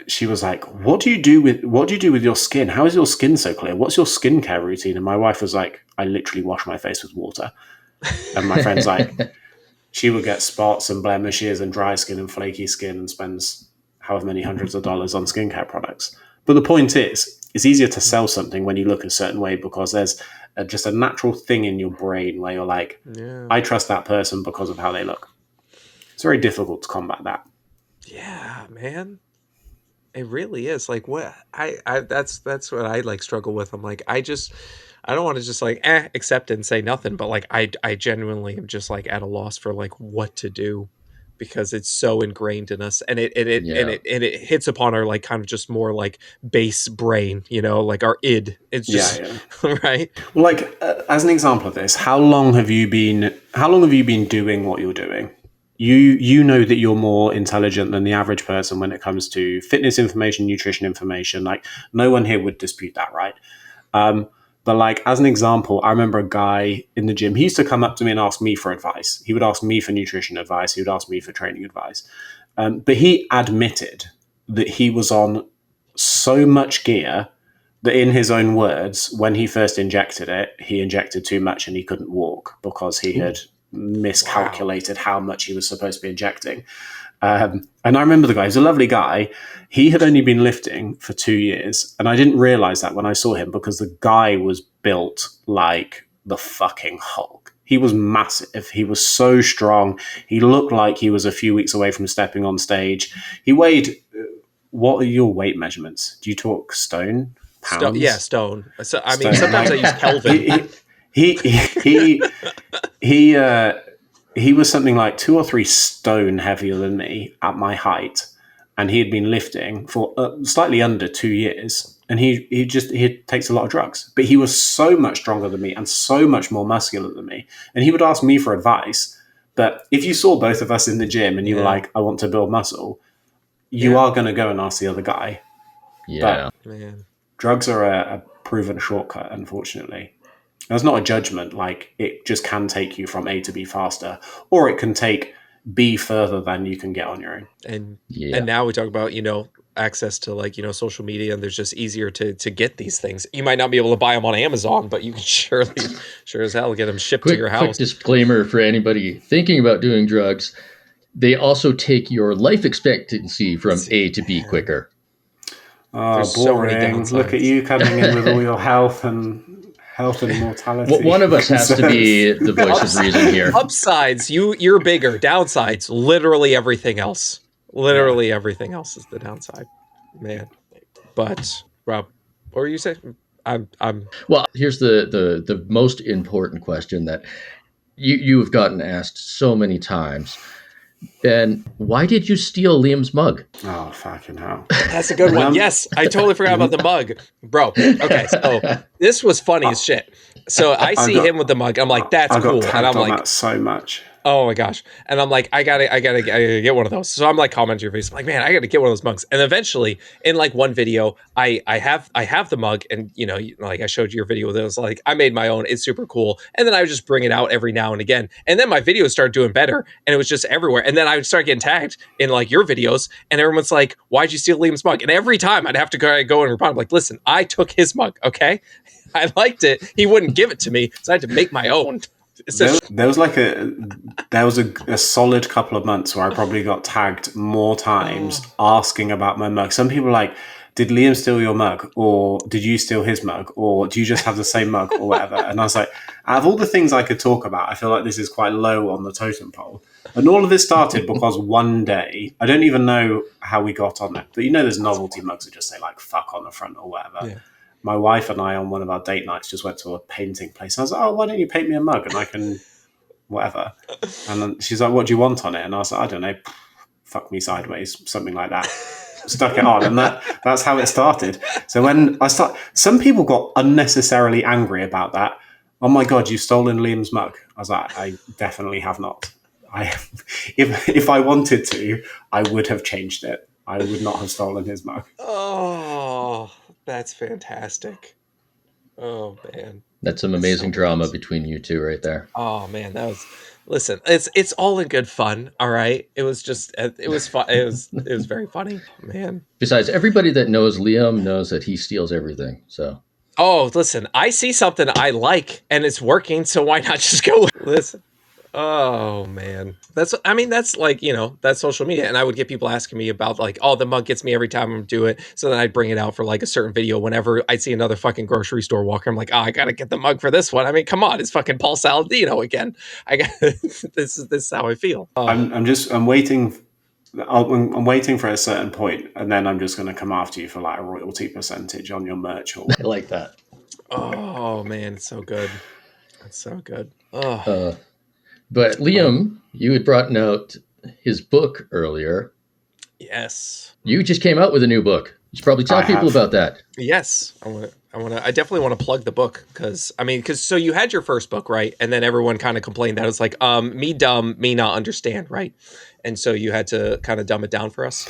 she was like, what do you do with your skin? How is your skin so clear? What's your skincare routine? And my wife was like, I literally wash my face with water. And my friend's like, she would get spots and blemishes and dry skin and flaky skin and spends however many hundreds of dollars on skincare products. But the point is, it's easier to sell something when you look a certain way because there's just a natural thing in your brain where you're like, I trust that person because of how they look. It's very difficult to combat that. Yeah, man. It really is. Like what that's what I like struggle with. I'm like, I don't want to just like accept it and say nothing, but like I genuinely am just like at a loss for like what to do because it's so ingrained in us and it hits upon our like kind of just more like base brain, like our id. It's just right. Well, like as an example of this, how long have you been doing what you're doing? You know that you're more intelligent than the average person when it comes to fitness information, nutrition information. Like no one here would dispute that, right? But like as an example, I remember a guy in the gym. He used to come up to me and ask me for advice. He would ask me for nutrition advice. He would ask me for training advice. But he admitted that he was on so much gear that, in his own words, when he first injected it, he injected too much and he couldn't walk because he had miscalculated how much he was supposed to be injecting. And I remember the guy, he's a lovely guy. He had only been lifting for 2 years. And I didn't realize that when I saw him because the guy was built like the fucking Hulk. He was massive. He was so strong. He looked like he was a few weeks away from stepping on stage. He weighed, what are your weight measurements? Do you talk stone? Pounds? Stone. So, I mean, sometimes I use Kelvin. He was something like 2 or 3 stone heavier than me at my height, and he had been lifting for slightly under 2 years. And he takes a lot of drugs, but he was so much stronger than me and so much more muscular than me. And he would ask me for advice. But if you saw both of us in the gym and you were like, I want to build muscle, you are going to go and ask the other guy. Yeah, but drugs are a proven shortcut, unfortunately. That's not a judgment. Like, it just can take you from A to B faster, or it can take B further than you can get on your own. And now we talk about, access to, like, social media, and there's just easier to get these things. You might not be able to buy them on Amazon, but you can sure as hell get them shipped to your house. Quick disclaimer for anybody thinking about doing drugs. They also take your life expectancy from A to B quicker. Oh, boring. Look at you coming in with all your health and mortality. Well, one of us has to be the voice of reason here. Upsides, you're bigger. Downsides, literally everything else. Literally everything else is the downside, man. But Rob, what were you saying? I'm. Well, here's the most important question that you have gotten asked so many times. Ben, why did you steal Liam's mug? Oh, fucking hell. That's a good one. Yes, I totally forgot about the mug. Bro, okay, so this was funny as shit. So I see him with the mug. I'm like, that's cool. And I'm like, that so much. Oh my gosh. And I'm like, I gotta get one of those. So I'm like commenting your face. I'm like, man, I gotta get one of those mugs. And eventually in like one video, I have the mug, and like I showed you your video that was like, I made my own. It's super cool. And then I would just bring it out every now and again. And then my videos started doing better, and it was just everywhere. And then I would start getting tagged in like your videos, and everyone's like, why'd you steal Liam's mug? And every time I'd have to go and respond. I'm like, listen, I took his mug, okay? I liked it. He wouldn't give it to me, so I had to make my own. There was a solid couple of months where I probably got tagged more times asking about my mug. Some people are like, did Liam steal your mug, or did you steal his mug, or do you just have the same mug, or whatever? And I was like, out of all the things I could talk about, I feel like this is quite low on the totem pole. And all of this started because one day, I don't even know how we got on it, but there's novelty mugs that just say like fuck on the front or whatever. Yeah. My wife and I, on one of our date nights, just went to a painting place. I was like, oh, why don't you paint me a mug and I can whatever? And then she's like, what do you want on it? And I was like, I don't know, fuck me sideways, something like that. Stuck it on, and that's how it started. So when some people got unnecessarily angry about that. Oh my God, you've stolen Liam's mug. I was like, I definitely have not. If I wanted to, I would have changed it. I would not have stolen his mug. Oh, that's fantastic. Oh man, that's some amazing drama between you two right there. Oh man, listen, it's all in good fun. All right, it was fun. It was very funny, man. Besides, everybody that knows Liam knows that he steals everything. So, listen, I see something I like and it's working, so why not just go listen? Oh man, that's like, that's social media. And I would get people asking me about like, the mug gets me every time I do it. So then I'd bring it out for like a certain video. Whenever I see another fucking grocery store walker, I'm like, I gotta get the mug for this one. I mean, come on, it's fucking Paul Saladino again. This is how I feel. I'm waiting for a certain point, and then I'm just going to come after you for like a royalty percentage on your merch. I like that. Oh man, it's so good. It's so good. But Liam, you had brought out his book earlier. Yes. You just came out with a new book. You should probably tell people about that. Yes. I definitely want to plug the book because so you had your first book, right? And then everyone kind of complained that it was like, me dumb, me not understand, right? And so you had to kind of dumb it down for us.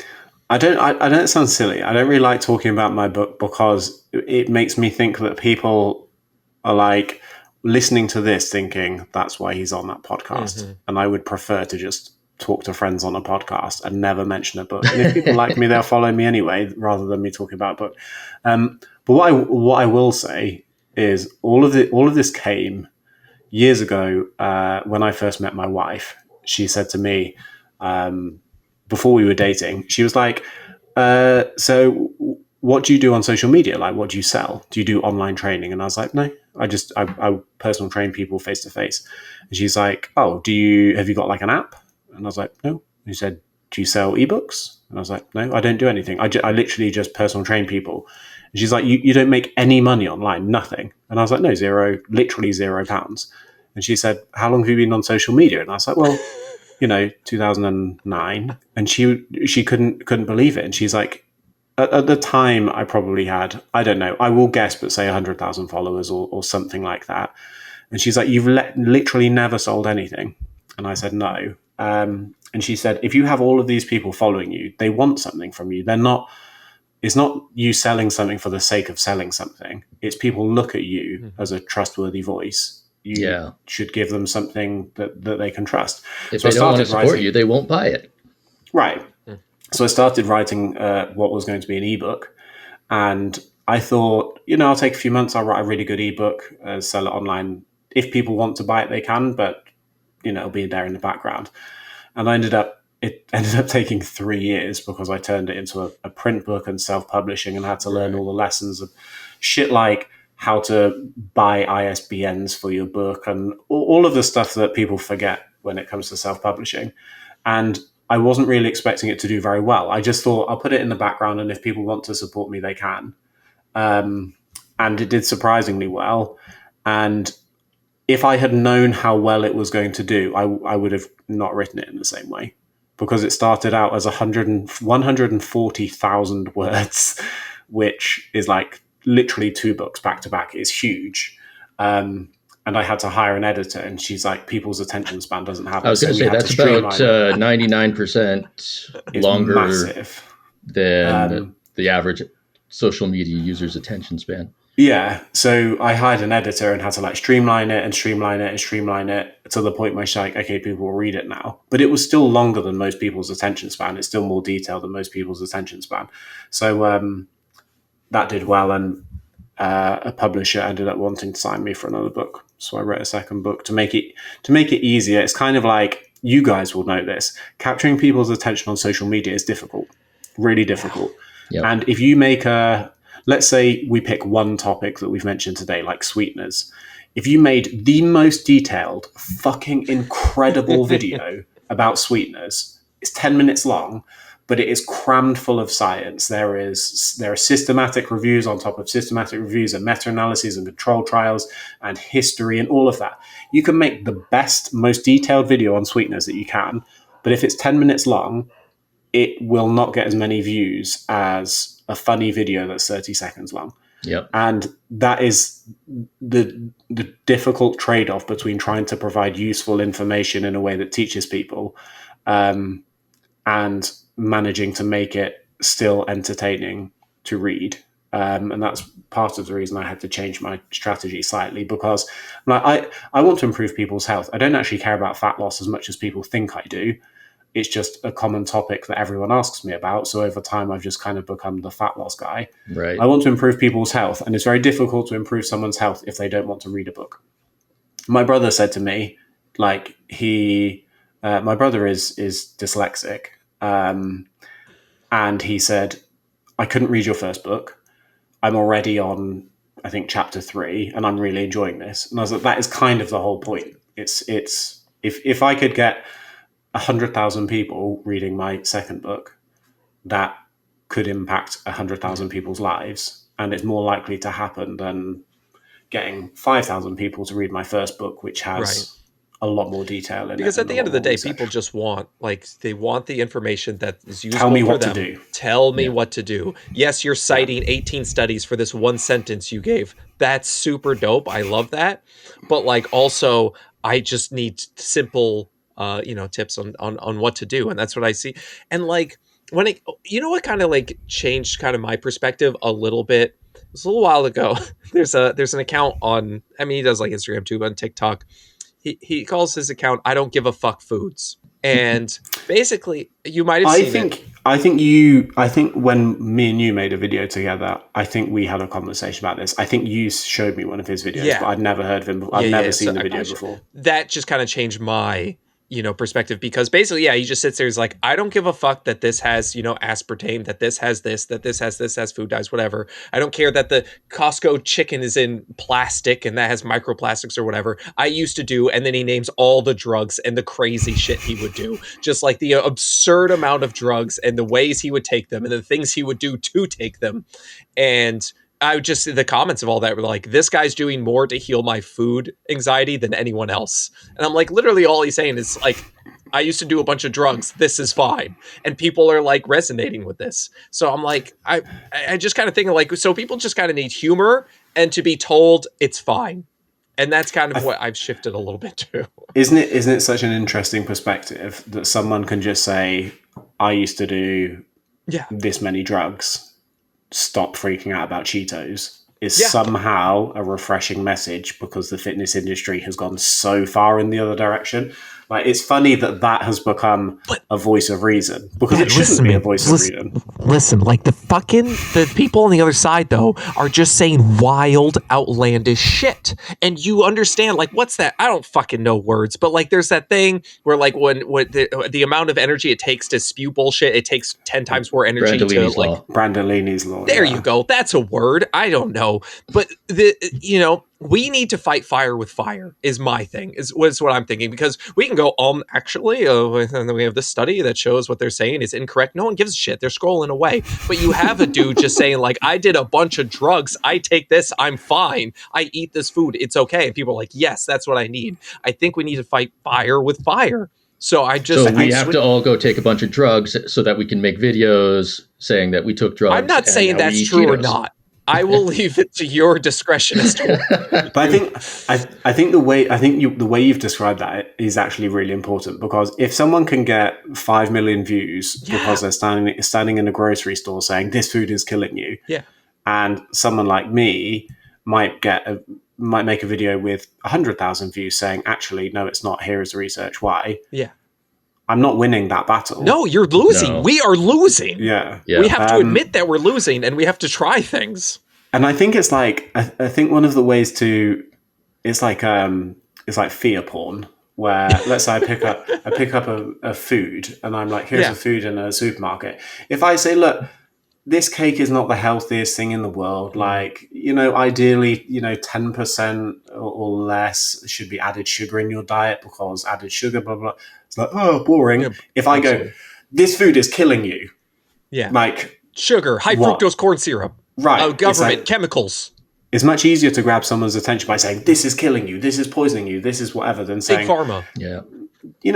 I don't sound silly. I don't really like talking about my book because it makes me think that people are like listening to this thinking that's why he's on that podcast. Mm-hmm. And I would prefer to just talk to friends on a podcast and never mention a book. And if people like me, they'll follow me anyway, rather than me talking about a book. But what I will say is all of this came years ago when I first met my wife. She said to me, before we were dating, she was like, so what do you do on social media? Like, what do you sell? Do you do online training? And I was like, no, I personal train people face to face. And she's like, oh, have you got like an app? And I was like, no. And she said, do you sell ebooks? And I was like, no, I don't do anything. I literally just personal train people. And she's like, you don't make any money online, nothing. And I was like, no, literally £0. And she said, how long have you been on social media? And I was like, well, 2009. And she couldn't believe it. And she's like, at the time, I probably had, I don't know, I will guess, but say 100,000 followers or something like that. And she's like, you've literally never sold anything. And I said, no. And she said, if you have all of these people following you, they want something from you. it's not you selling something for the sake of selling something. It's people look at you as a trustworthy voice. You should give them something that they can trust. If they don't want to support you, they won't buy it. Right. So I started writing what was going to be an ebook, and I thought, I'll take a few months. I'll write a really good ebook, sell it online. If people want to buy it, they can, but it'll be there in the background. And it ended up taking 3 years because I turned it into a print book and self-publishing, and had to learn all the lessons of shit like how to buy ISBNs for your book and all of the stuff that people forget when it comes to self-publishing. And I wasn't really expecting it to do very well. I just thought I'll put it in the background, and if people want to support me, they can. And it did surprisingly well. And if I had known how well it was going to do, I would have not written it in the same way, because it started out as 140,000 words, which is like literally 2 books back to back. It's huge. And I had to hire an editor, and she's like, people's attention span doesn't have it. I was going to say that's about 99% longer than the average social media user's attention span. Yeah, so I hired an editor and had to streamline it to the point where she's like, okay, people will read it now. But it was still longer than most people's attention span. It's still more detailed than most people's attention span. So that did well, and a publisher ended up wanting to sign me for another book. So I wrote a second book to make it easier. It's kind of like, you guys will know this, capturing people's attention on social media is difficult, really difficult. Yep. And if you make let's say we pick one topic that we've mentioned today, like sweeteners. If you made the most detailed, fucking incredible video about sweeteners, it's 10 minutes long, but it is crammed full of science. There are systematic reviews on top of systematic reviews, and meta-analyses and control trials and history and all of that. You can make the best, most detailed video on sweeteners that you can, but if it's 10 minutes long, it will not get as many views as a funny video that's 30 seconds long. Yep. And that is the difficult trade-off between trying to provide useful information in a way that teaches people, and managing to make it still entertaining to read. And that's part of the reason I had to change my strategy slightly, because I want to improve people's health. I don't actually care about fat loss as much as people think I do. It's just a common topic that everyone asks me about. So over time, I've just kind of become the fat loss guy. Right. I want to improve people's health, and it's very difficult to improve someone's health if they don't want to read a book. My brother said to me, my brother is dyslexic, and he said, I couldn't read your first book. I'm already on, I think, chapter 3, and I'm really enjoying this. And I was like, that is kind of the whole point. It's if I could get 100,000 people reading my second book, that could impact 100,000 people's lives, and it's more likely to happen than getting 5,000 people to read my first book, which has a lot more detail in it. Because at the end of the day, people just want, they want the information that is useful Tell me for what them. to do. Tell me what to do. Yes, you're citing 18 studies for this one sentence you gave. That's super dope. I love that. But also, I just need simple tips on what to do. And that's what I see. And when it, what kind of changed kind of my perspective a little bit. It was a little while ago. There's an account on, he does Instagram too, but on TikTok, he calls his account, I Don't Give a Fuck Foods. And basically you might have seen it. I think when me and you made a video together, I think we had a conversation about this. I think you showed me one of his videos, but I'd never heard of him before. I'd never seen the video before. That just kind of changed my perspective, because basically, he just sits there. He's like, I don't give a fuck that this has, aspartame, that this has food dyes, whatever. I don't care that the Costco chicken is in plastic and that has microplastics or whatever. I used to do. And then he names all the drugs and the crazy shit he would do, just the absurd amount of drugs and the ways he would take them and the things he would do to take them. And I would just, the comments of all that were like, this guy's doing more to heal my food anxiety than anyone else. And I'm like, literally all he's saying is I used to do a bunch of drugs. This is fine. And people are resonating with this. So I'm I just kind of think so people just kind of need humor and to be told it's fine. And that's kind of what I've shifted a little bit to. Isn't it such an interesting perspective that someone can just say, I used to do this many drugs, stop freaking out about Cheetos is Yeah. somehow a refreshing message, because the fitness industry has gone so far in the other direction. Like, it's funny that has become a voice of reason, because it shouldn't be a voice of reason. Listen, like the people on the other side though are just saying wild, outlandish shit, and you understand like what's that? I don't fucking know words, but like there's that thing where like when the amount of energy it takes to spew bullshit, it takes 10 times more energy to Brandolini's like. law. Brandolini's law. There you go. That's a word. I don't know, but we need to fight fire with fire is my thing, is what I'm thinking, because we can go, actually, and then we have this study that shows what they're saying is incorrect. No one gives a shit. They're scrolling away. But you have a dude just saying like, I did a bunch of drugs. I take this. I'm fine. I eat this food. It's okay. And people are like, yes, that's what I need. I think we need to fight fire with fire. So we have to all go take a bunch of drugs so that we can make videos saying that we took drugs. I'm not saying that's true or not. I will leave it to your discretion as to. But I think the way you've described that is actually really important, because if someone can get 5 million views because they're standing in a grocery store saying this food is killing you, and someone like me might make a video with 100,000 views saying actually no, it's not. Here is the research why. Yeah. I'm not winning that battle. No, you're losing. No. We are losing. Yeah. We have to admit that we're losing, and we have to try things. And I think it's like, I think one of the ways to, it's like fear porn, where let's say I pick up a food and I'm like, here's a food in a supermarket. If I say, look, this cake is not the healthiest thing in the world. Like, ideally, 10% or less should be added sugar in your diet, because added sugar, blah, blah. It's like, oh, boring. Yeah, if I go, this food is killing you. Yeah. Like sugar, high fructose corn syrup. Right. Government, chemicals. It's much easier to grab someone's attention by saying, this is killing you, this is poisoning you, this is whatever, than saying, Big Pharma. Yeah.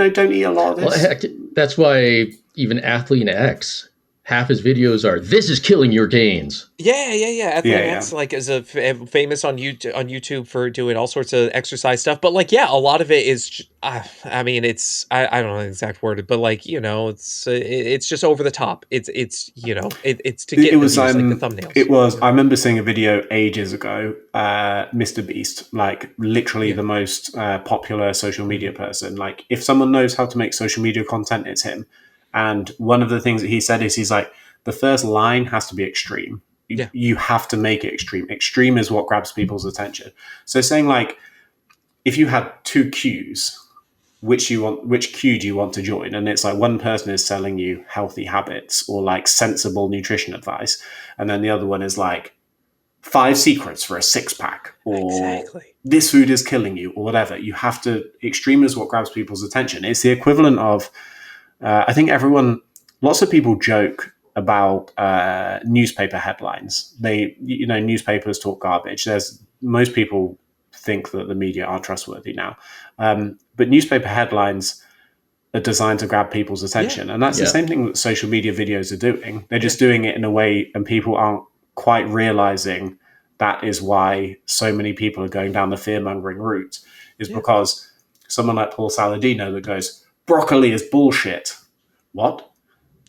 Don't eat a lot of this. Well, heck, that's why even Athlete X, half his videos are, this is killing your gains. Yeah. That's like is famous on YouTube for doing all sorts of exercise stuff. But like, a lot of it is, I don't know the exact word, but like, it's just over the top. It's to get like the thumbnails. I remember seeing a video ages ago, Mr. Beast, like literally the most popular social media person. Like, if someone knows how to make social media content, it's him. And one of the things that he said is, he's like, the first line has to be extreme. You have to make it extreme. Extreme is what grabs people's attention. So saying like, if you had two queues, which queue do you want to join? And it's like, one person is selling you healthy habits or like sensible nutrition advice. And then the other one is like 5 secrets for a 6-pack, or this food is killing you, or whatever. You have to, extreme is what grabs people's attention. It's the equivalent of, I think lots of people joke about newspaper headlines. Newspapers talk garbage. Most people think that the media are trustworthy now. But newspaper headlines are designed to grab people's attention. And that's the same thing that social media videos are doing. They're just doing it in a way, and people aren't quite realizing that is why so many people are going down the fear-mongering route, is because someone like Paul Saladino that goes, broccoli is bullshit. What?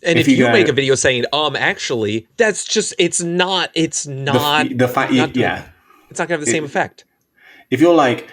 And if you make a video saying, actually, that's just, it's not it's not going to have the same effect. If you're like,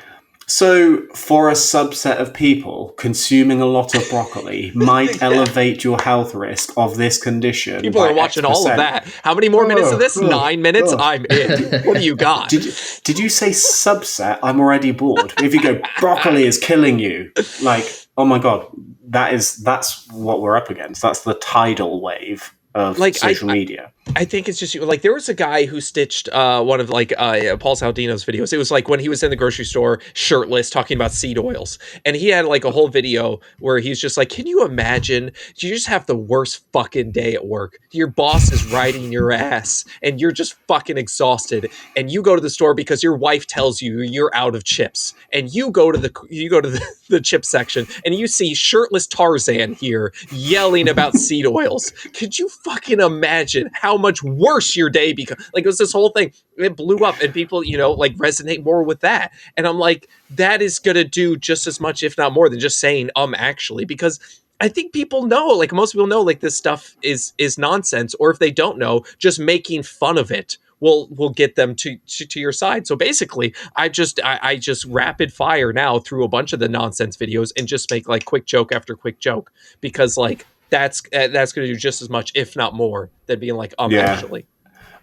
so for a subset of people, consuming a lot of broccoli might elevate your health risk of this condition. People are watching all of that. How many more minutes of this? 9 minutes? I'm in. What do you got? Did you say subset? I'm already bored. If you go, broccoli is killing you, like, oh my God, that's what we're up against. That's the tidal wave of social media. I think it's just like, there was a guy who stitched one of Paul Saladino's videos. It was like when he was in the grocery store shirtless talking about seed oils, and he had like a whole video where he's just like, can you imagine, you just have the worst fucking day at work, your boss is riding your ass and you're just fucking exhausted, and you go to the store because your wife tells you you're out of chips, and you go to the chip section and you see shirtless Tarzan here yelling about seed oils. Could you fucking imagine how much worse your day becomes? Like, it was this whole thing, it blew up, and people like resonate more with that, and I'm like, that is gonna do just as much, if not more, than just saying actually, because I think people know, like most people know, like this stuff is nonsense, or if they don't know, just making fun of it will get them to your side. So basically, I just rapid fire now through a bunch of the nonsense videos and just make like quick joke after quick joke, because like that's going to do just as much, if not more, than being like Yeah. actually.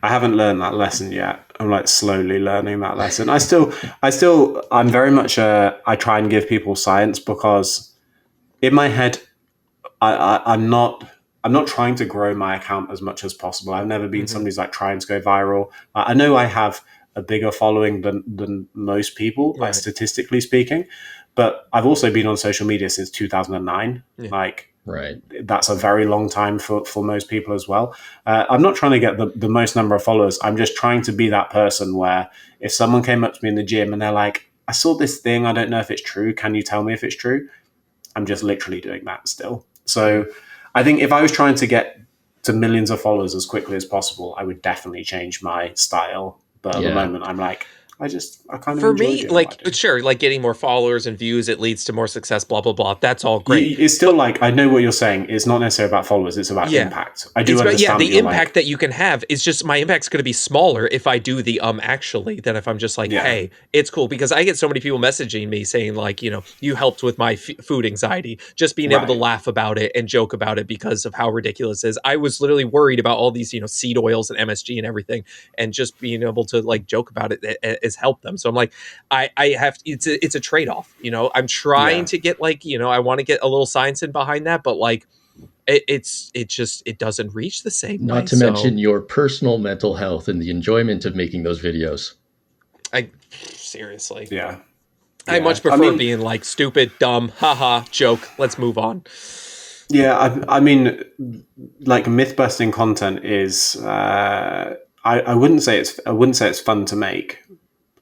I haven't learned that lesson yet. I'm like slowly learning that lesson. I'm very much I try and give people science, because in my head, I'm not trying to grow my account as much as possible. I've never been somebody who's like trying to go viral. I know I have a bigger following than most people, like Right. statistically speaking, but I've also been on social media since 2009. Yeah. Like, Right. that's a very long time for most people as well. I'm not trying to get the most number of followers. I'm just trying to be that person where if someone came up to me in the gym and they're like, I saw this thing, I don't know if it's true, can you tell me if it's true? I'm just literally doing that still. So I think if I was trying to get to millions of followers as quickly as possible, I would definitely change my style. But at the Yeah. moment, I'm like, I kind of For enjoy me, doing like, what I do. sure, like getting more followers and views, it leads to more success, blah blah blah. That's all great. It's still like, I know what you're saying. It's not necessarily about followers. It's about Yeah. impact. I do It's about, yeah, understand that the you're impact like, that you can have is just, my impact's going to be smaller if I do the actually than if I'm just like, yeah, hey, it's cool, because I get so many people messaging me saying like, you helped with my food anxiety, just being able to right. laugh about it and joke about it because of how ridiculous it is. I was literally worried about all these seed oils and MSG and everything, and just being able to like joke about it has helped them. So I'm like, I have it's a trade-off. I'm trying Yeah. to get like, I want to get a little science in behind that, but like it doesn't reach the same Not way. to So mention your personal mental health and the enjoyment of making those videos. I seriously, Yeah. I Yeah. much I prefer mean, being like stupid, dumb, haha, joke. Let's move on. yeah. I mean, like myth busting content is, I wouldn't say it's fun to make.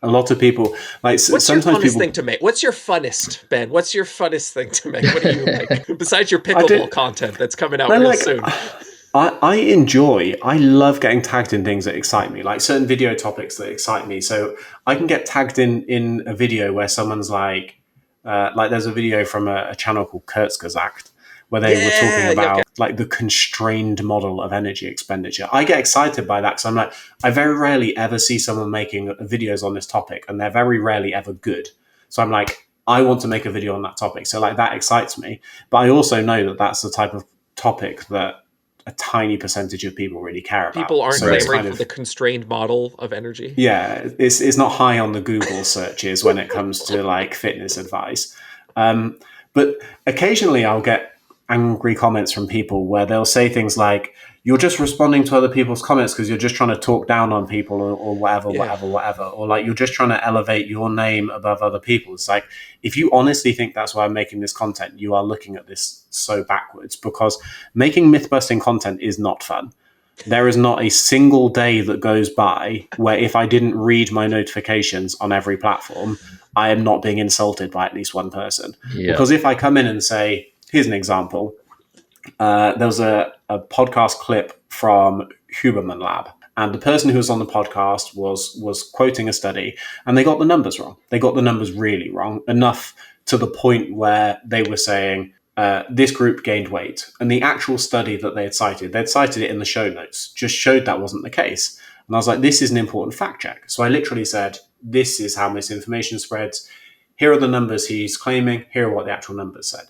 A lot of people like What's your sometimes funnest people. thing to make? What's your funnest, Ben? What's your funnest thing to make? What do you make besides your I pickleball do. content that's coming out No, real like soon? I love getting tagged in things that excite me, like certain video topics that excite me. So I can get tagged in a video where someone's like there's a video from a channel called Kurzgesagt where they were talking Yeah, yeah, okay. about like the constrained model of energy expenditure. I get excited by that because I'm like, I very rarely ever see someone making videos on this topic, and they're very rarely ever good. So I'm like, I want to make a video on that topic. So like that excites me. But I also know that that's the type of topic that a tiny percentage of people really care about. People aren't So it's Right. clamoring kind for of, the constrained model of energy. yeah, it's not high on the Google searches when it comes to like fitness advice. But occasionally I'll get angry comments from people where they'll say things like, you're just responding to other people's comments because you're just trying to talk down on people, or whatever, Yeah. whatever. Or like, you're just trying to elevate your name above other people's. It's like, if you honestly think that's why I'm making this content, you are looking at this so backwards, because making myth busting content is not fun. There is not a single day that goes by where if I didn't read my notifications on every platform, I am not being insulted by at least one person. Yeah. Because if I come in and say, here's an example, there was a podcast clip from Huberman Lab, and the person who was on the podcast was quoting a study, and they got the numbers wrong. They got the numbers really wrong, enough to the point where they were saying, this group gained weight. And the actual study that they'd cited it in the show notes, just showed that wasn't the case. And I was like, this is an important fact check. So I literally said, this is how misinformation spreads. Here are the numbers he's claiming. Here are what the actual numbers said.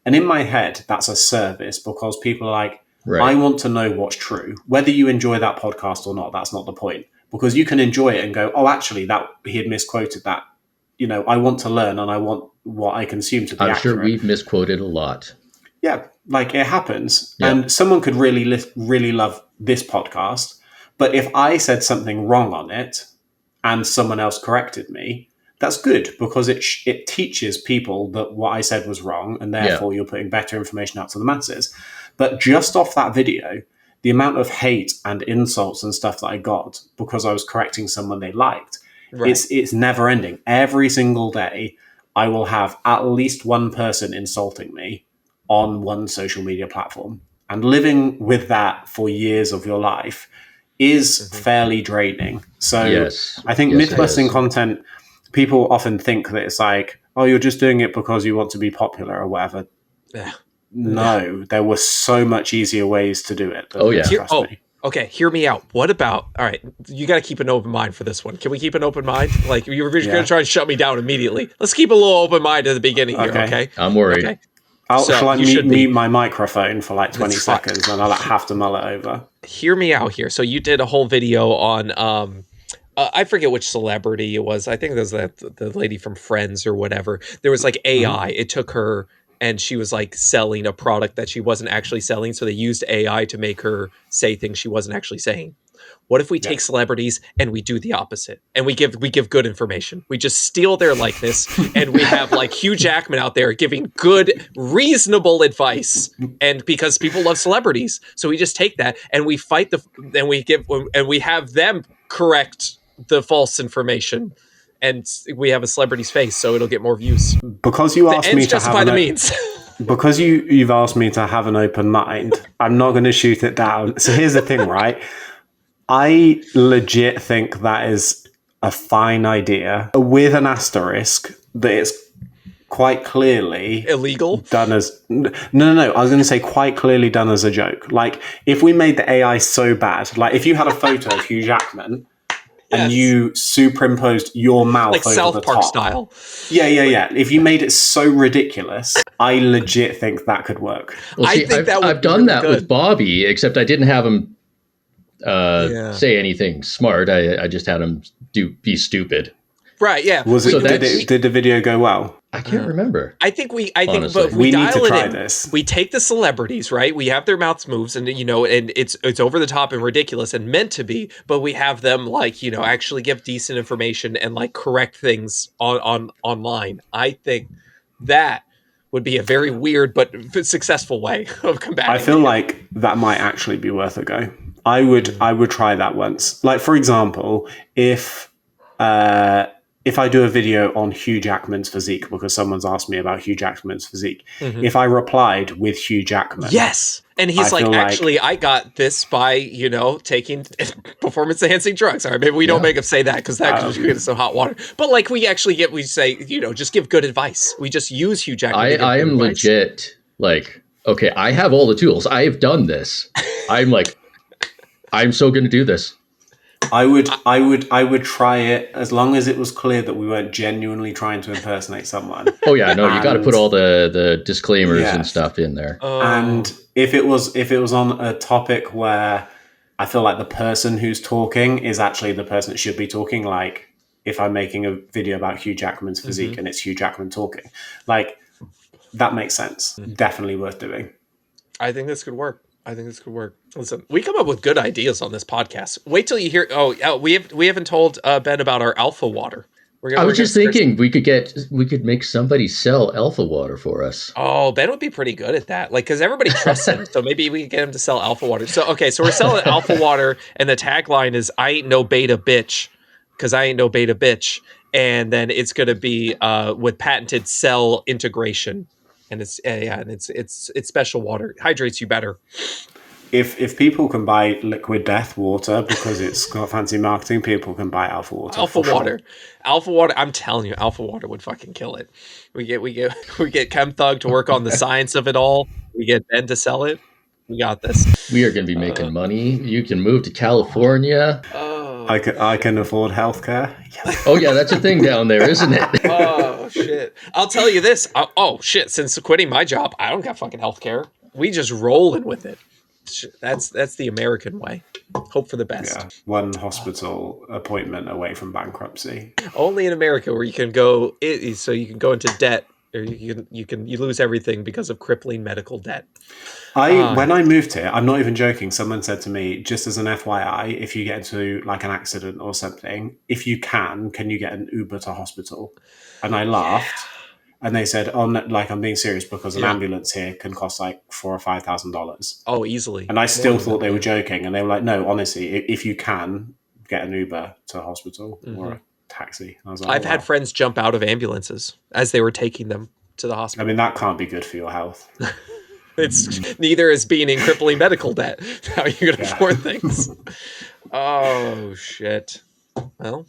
And in my head, that's a service, because people are like, Right. I want to know what's true. Whether you enjoy that podcast or not, that's not the point. Because you can enjoy it and go, oh, actually, that he had misquoted that. I want to learn, and I want what I consume to be I'm accurate. sure we've misquoted a lot. Yeah, like it happens. Yeah. And someone could really love this podcast. But if I said something wrong on it and someone else corrected me, that's good, because it teaches people that what I said was wrong, and therefore you're putting better information out to the masses. But just off that video, the amount of hate and insults and stuff that I got because I was correcting someone they liked, Right. it's never ending. Every single day, I will have at least one person insulting me on one social media platform. And living with that for years of your life is fairly draining. So Yes. I think Yes, myth it busting is. content, people often think that it's like, oh, you're just doing it because you want to be popular or whatever. Yeah. No, there were so much easier ways to do it. Oh, yeah. Trust me. Okay, hear me out. What about, all right, you got to keep an open mind for this one. Can we keep an open mind? Like, you were just going to try and shut me down immediately. Let's keep a little open mind at the beginning here, okay? I'm worried. Okay. Shall I mute my microphone for like 20 seconds and I'll have to mull it over? Hear me out here. So you did a whole video on, I forget which celebrity it was. I think it was the lady from Friends or whatever. There was like AI. It took her and she was like selling a product that she wasn't actually selling. So they used AI to make her say things she wasn't actually saying. What if we take celebrities and we do the opposite and we give good information? We just steal their likeness and we have like Hugh Jackman out there giving good, reasonable advice. And because people love celebrities, so we just take that and we fight and we have them correct the false information. And we have a celebrity's face, so it'll get more views. Because you asked me to justify the means. Because you've asked me to have an open mind, I'm not going to shoot it down. So here's the thing, right? I legit think that is a fine idea with an asterisk that it's quite clearly illegal done as no. I was going to say quite clearly done as a joke. Like if we made the AI so bad, like if you had a photo of Hugh Jackman and you superimposed your mouth like over South the Park top. style. Yeah. If you made it so ridiculous, I legit think that could work. Well, see, I've done that with Bobby, except I didn't have him say anything smart. I just had him be stupid. Right, yeah. Did the video go well? I can't remember. I think we need to try this. We take the celebrities, right? We have their mouths moves and and it's over the top and ridiculous and meant to be, but we have them like, actually give decent information and like correct things on online. I think that would be a very weird but successful way of combating. I feel like that might actually be worth a go. I would try that once. Like for example, if I do a video on Hugh Jackman's physique because someone's asked me about Hugh Jackman's physique, if I replied with Hugh Jackman, yes, and he's like, actually, I got this by taking performance enhancing drugs. All right, maybe we don't make him say that because that could get some hot water. But like, we say, just give good advice. We just use Hugh Jackman. I am legit like, okay, I have all the tools. I have done this. I'm so going to do this. I would try it as long as it was clear that we weren't genuinely trying to impersonate someone. Oh yeah, no, you got to put all the disclaimers and stuff in there. And if it was on a topic where I feel like the person who's talking is actually the person that should be talking, like if I'm making a video about Hugh Jackman's physique and it's Hugh Jackman talking, like that makes sense. Definitely worth doing. I think this could work. Listen, we come up with good ideas on this podcast. Wait till you hear. Oh, we haven't told Ben about our alpha water. I was just thinking we could make somebody sell alpha water for us. Oh, Ben would be pretty good at that. Like, because everybody trusts him, so maybe we could get him to sell alpha water. So we're selling alpha water, and the tagline is "I ain't no beta bitch," because I ain't no beta bitch, and then it's going to be with patented cell integration. And it's special water. It hydrates you better. If people can buy liquid death water because it's got fancy marketing, people can buy alpha water. Alpha water. I'm telling you, alpha water would fucking kill it. We get Chem Thug to work on the science of it all. We get Ben to sell it. We got this. We are going to be making money. You can move to California. I can afford healthcare. Yes. Oh yeah, that's a thing down there, isn't it? Oh shit! I'll tell you this. Since quitting my job, I don't got fucking healthcare. We just rolling with it. That's the American way. Hope for the best. Yeah, one hospital appointment away from bankruptcy. Only in America where you can go. So you can go into debt, or you lose everything because of crippling medical debt. When I moved here, I'm not even joking. Someone said to me, just as an FYI, if you get into like an accident or something, if you can you get an Uber to hospital? And I laughed, and they said, "Oh, no, like I'm being serious because an ambulance here can cost like $4,000 or $5,000." Oh, easily. And I still thought they were joking, and they were like, "No, honestly, if you can get an Uber to a hospital or a taxi." I was like, I've had friends jump out of ambulances as they were taking them to the hospital. I mean, that can't be good for your health. It's neither is being in crippling medical debt. How are you going to afford things? Oh shit! Well,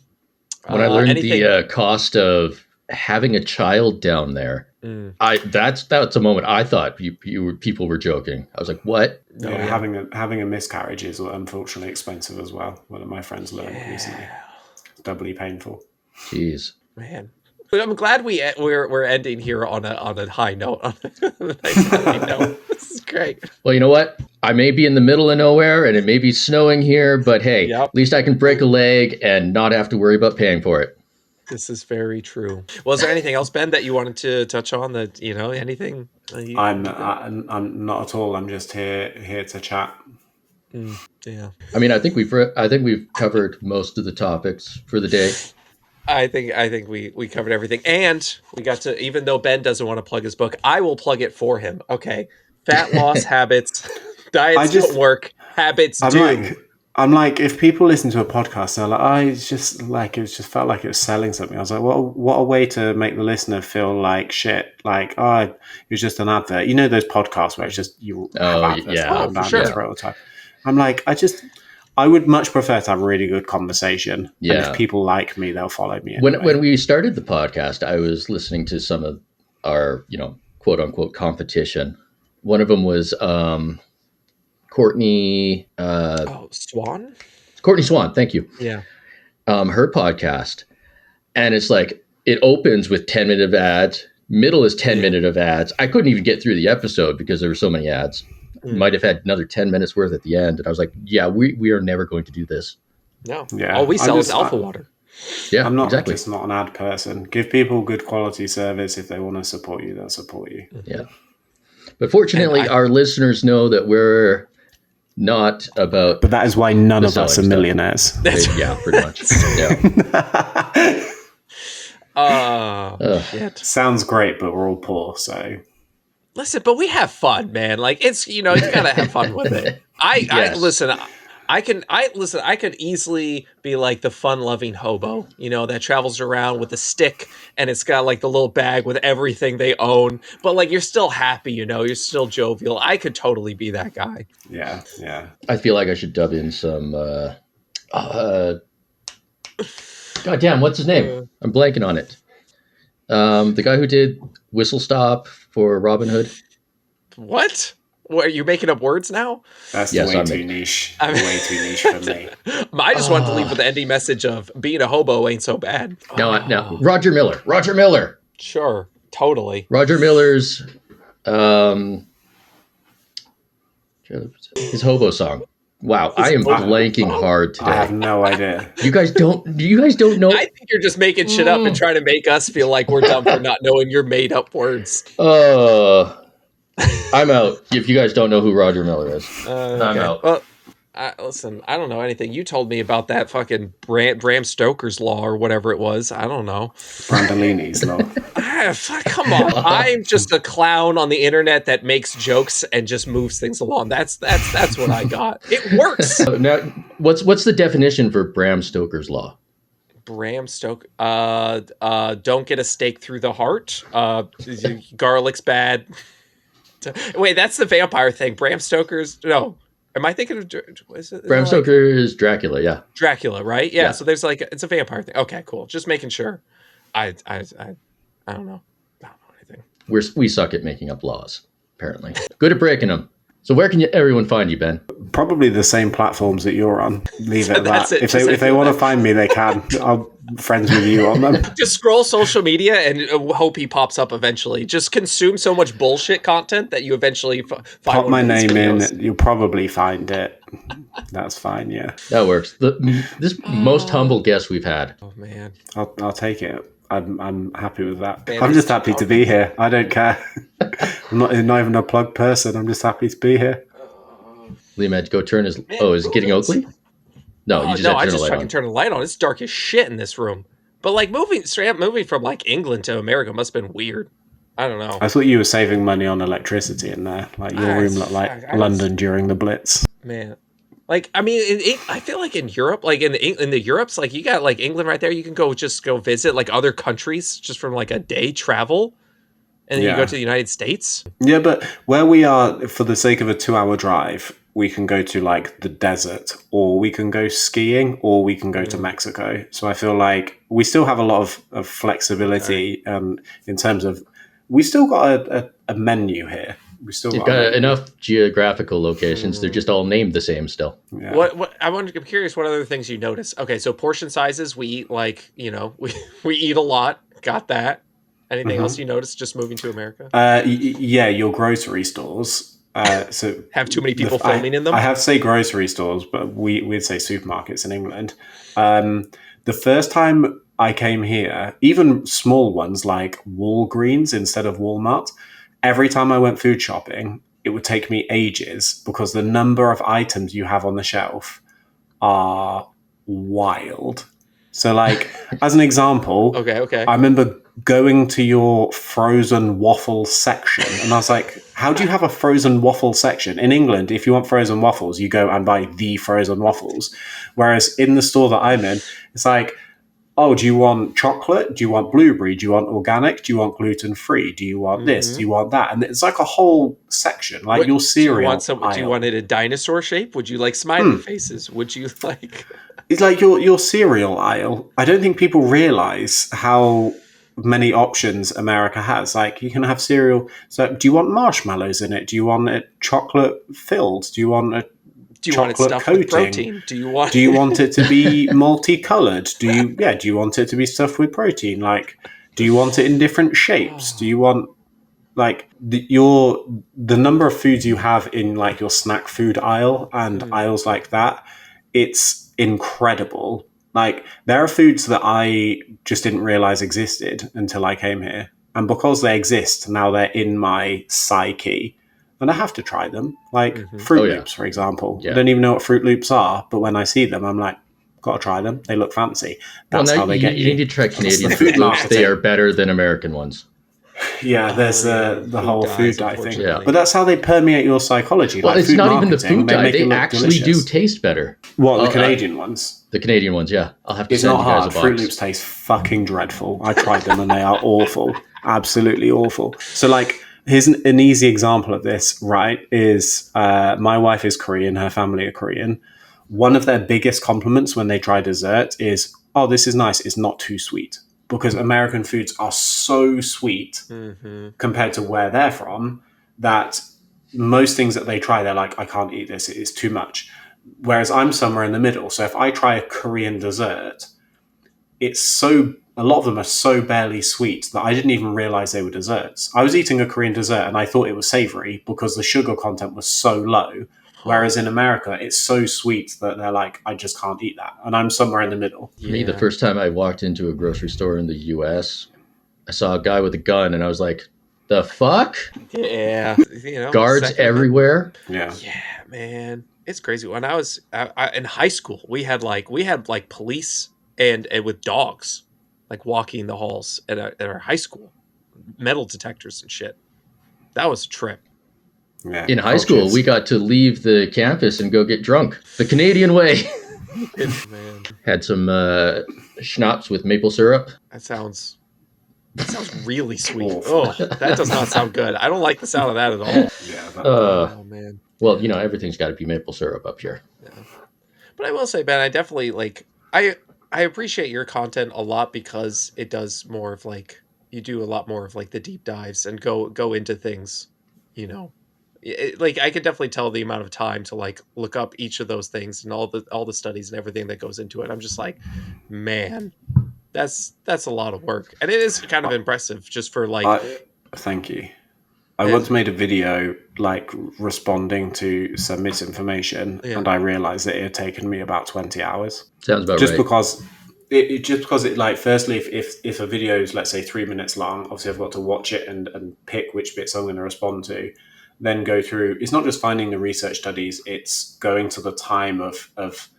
when I learned the cost of having a child down there, that's a moment I thought people were joking. I was like, what? Yeah, having a miscarriage is unfortunately expensive as well. One of my friends learned recently. It's doubly painful. Jeez, man. But I'm glad we're ending here on a high note. On a nice happy note. This is great. Well, you know what? I may be in the middle of nowhere and it may be snowing here, but hey, at least I can break a leg and not have to worry about paying for it. This is very true. Well, is there anything else, Ben, that you wanted to touch on? That anything? I'm not at all. I'm just here to chat. Yeah. I mean, I think we've covered most of the topics for the day. I think we covered everything, and we got to. Even though Ben doesn't want to plug his book, I will plug it for him. Okay, Fat Loss Habits. Diets don't work. Habits do. I'm like, if people listen to a podcast, they're like, it just felt like it was selling something. I was like, what a way to make the listener feel like shit. Like, it was just an advert. You know those podcasts where it's just you have adverts down your throat all the time. I'm like, I would much prefer to have a really good conversation. Yeah. And if people like me, they'll follow me. Anyway. When we started the podcast, I was listening to some of our, quote unquote competition. One of them was Courtney Swan. Courtney Swan, thank you. Yeah. Her podcast, and it's like it opens with 10-minute of ads. Middle is 10-minute of ads. I couldn't even get through the episode because there were so many ads. Might have had another 10 minutes worth at the end, and I was like, "Yeah, we are never going to do this." No, all we sell is alpha water. Yeah, I'm exactly. just not an ad person. Give people good quality service. If they want to support you, they'll support you. Yeah, but fortunately, our listeners know that we're not about. But that is why none of us are millionaires. Yeah, pretty much. Yeah. Shit. Sounds great, but we're all poor, so. Listen, but we have fun, man. Like it's you gotta have fun with it. I could easily be like the fun-loving hobo, that travels around with a stick and it's got like the little bag with everything they own. But like you're still happy, you're still jovial. I could totally be that guy. Yeah. I feel like I should dub in some. God damn, what's his name? I'm blanking on it. The guy who did Whistle Stop for Robin Hood. What? What, are you making up words now? That's way too niche. Way too niche for me. I just wanted to leave with the ending message of being a hobo ain't so bad. No. Roger Miller. Sure. Totally. Roger Miller's his hobo song. Wow, I am blanking hard today. I have no idea. You guys don't know? I think you're just making shit up and trying to make us feel like we're dumb for not knowing your made up words. I'm out. If you guys don't know who Roger Miller is, okay. I'm out. Well, listen, I don't know anything. You told me about that fucking Bram Stoker's law or whatever it was. I don't know. Brandolini's law. Come on. I'm just a clown on the internet that makes jokes and just moves things along. That's what I got. It works. Now, what's the definition for Bram Stoker's law? Bram Stoker. Don't get a stake through the heart. Garlic's bad. Wait, that's the vampire thing. Bram Stoker's no. Am I thinking of Bram Stoker is Dracula? Yeah, Dracula, right? Yeah. So there's it's a vampire thing. Okay, cool. Just making sure. I don't know. I don't know anything. We suck at making up laws. Apparently, good at breaking them. So where can everyone find you, Ben? Probably the same platforms that you're on. Leave it at that. It. If they want to find me, they can. I'm friends with you on them. Just scroll social media and hope he pops up eventually. Just consume so much bullshit content that you eventually find. Pop my name in. You'll probably find it. That's fine. Yeah, that works. This most humble guest we've had. Oh man, I'll take it. I'm happy with that. I'm just happy to be here. I don't care. I'm not even a plug person. I'm just happy to be here. Liam had to go turn his. Is it getting ugly? No, you just I just fucking turn the light on. It's dark as shit in this room. But like moving from like England to America must have been weird. I don't know. I thought you were saving money on electricity in there. Like your room looked like London during the Blitz. Man. Like, I mean, I feel like in Europe, like in the Europes, like you got like England right there. You can go visit like other countries just from like a day travel. And then you go to the United States. Yeah, but where we are, for the sake of a 2-hour drive, we can go to like the desert, or we can go skiing, or we can go to Mexico. So I feel like we still have a lot of flexibility in terms of, we still got a menu here. We still You've got got enough geographical locations. They're just all named the same still. Yeah. What I'm curious what other things you notice. Okay, so portion sizes, we eat like, we eat a lot. Got that. Anything else you notice just moving to America? Yeah, your grocery stores. So Have too many people filming in them? I have to say grocery stores, but we'd say supermarkets in England. The first time I came here, even small ones like Walgreens instead of Walmart, every time I went food shopping, it would take me ages because the number of items you have on the shelf are wild. So, like, as an example, Okay. I remember going to your frozen waffle section, and I was like, how do you have a frozen waffle section? In England, if you want frozen waffles, you go and buy the frozen waffles. Whereas in the store that I'm in, it's like, oh, do you want chocolate? Do you want blueberry? Do you want organic? Do you want gluten-free? Do you want this? Do you want that? And it's like a whole section, like your cereal Do you want it a dinosaur shape? Would you like smiley faces? Would you like... It's like your cereal aisle. I don't think people realize how many options America has. Like, you can have cereal. So, do you want marshmallows in it? Do you want it chocolate filled? Do you want a chocolate stuffed coating? with protein? Do you want it to be multicolored? Do you want it to be stuffed with protein? Like, do you want it in different shapes? Do you want, like, the number of foods you have in like your snack food aisle and aisles like that? It's incredible. Like, there are foods that I just didn't realize existed until I came here, and because they exist now, they're in my psyche, and I have to try them. Like Fruit Loops, for example. I don't even know what Fruit Loops are, but when I see them, I'm like, gotta try them. They look fancy. That's how they get you. You need to try Canadian Fruit Loops. They are better than American ones. Yeah, there's the whole food dye thing. Yeah. But that's how they permeate your psychology. Well, like, it's not even the food dye. They actually do taste better. What, the Canadian ones? The Canadian ones, yeah. I'll have to It's send not you guys hard. a box. Fruit Loops taste fucking dreadful. I tried them and they are awful. Absolutely awful. So, like, here's an easy example of this, right? Is my wife is Korean, her family are Korean. One of their biggest compliments when they try dessert is, oh, this is nice, it's not too sweet. Because American foods are so sweet compared to where they're from that most things that they try, they're like, I can't eat this, it's too much. Whereas I'm somewhere in the middle. So if I try a Korean dessert, a lot of them are so barely sweet that I didn't even realize they were desserts. I was eating a Korean dessert and I thought it was savory because the sugar content was so low. Whereas in America, it's so sweet that they're like, I just can't eat that. And I'm somewhere in the middle. For me, the first time I walked into a grocery store in the US, I saw a guy with a gun and I was like, the fuck? Yeah. Guards everywhere. Yeah. Yeah, man. It's crazy. When I was in high school, we had police and with dogs, like walking the halls at our high school, metal detectors and shit. That was a trip. Yeah, in high school, we got to leave the campus and go get drunk the Canadian way. Man. Had some schnapps with maple syrup. That sounds really sweet. Oh, that does not sound good. I don't like the sound of that at all. Yeah. Oh man. Well, everything's got to be maple syrup up here. Yeah. But I will say, Ben, I definitely I appreciate your content a lot because it does more of you do a lot more of the deep dives and go into things, I could definitely tell the amount of time to look up each of those things and all the studies and everything that goes into it. I'm just like, man, that's a lot of work, and it is kind of impressive just for thank you. I once made a video responding to some misinformation, and I realized that it had taken me about 20 hours. Sounds about just right. Because firstly, if a video is, let's say, 3 minutes long, obviously I've got to watch it and pick which bits I'm going to respond to. Then go through, it's not just finding the research studies, it's going to the time of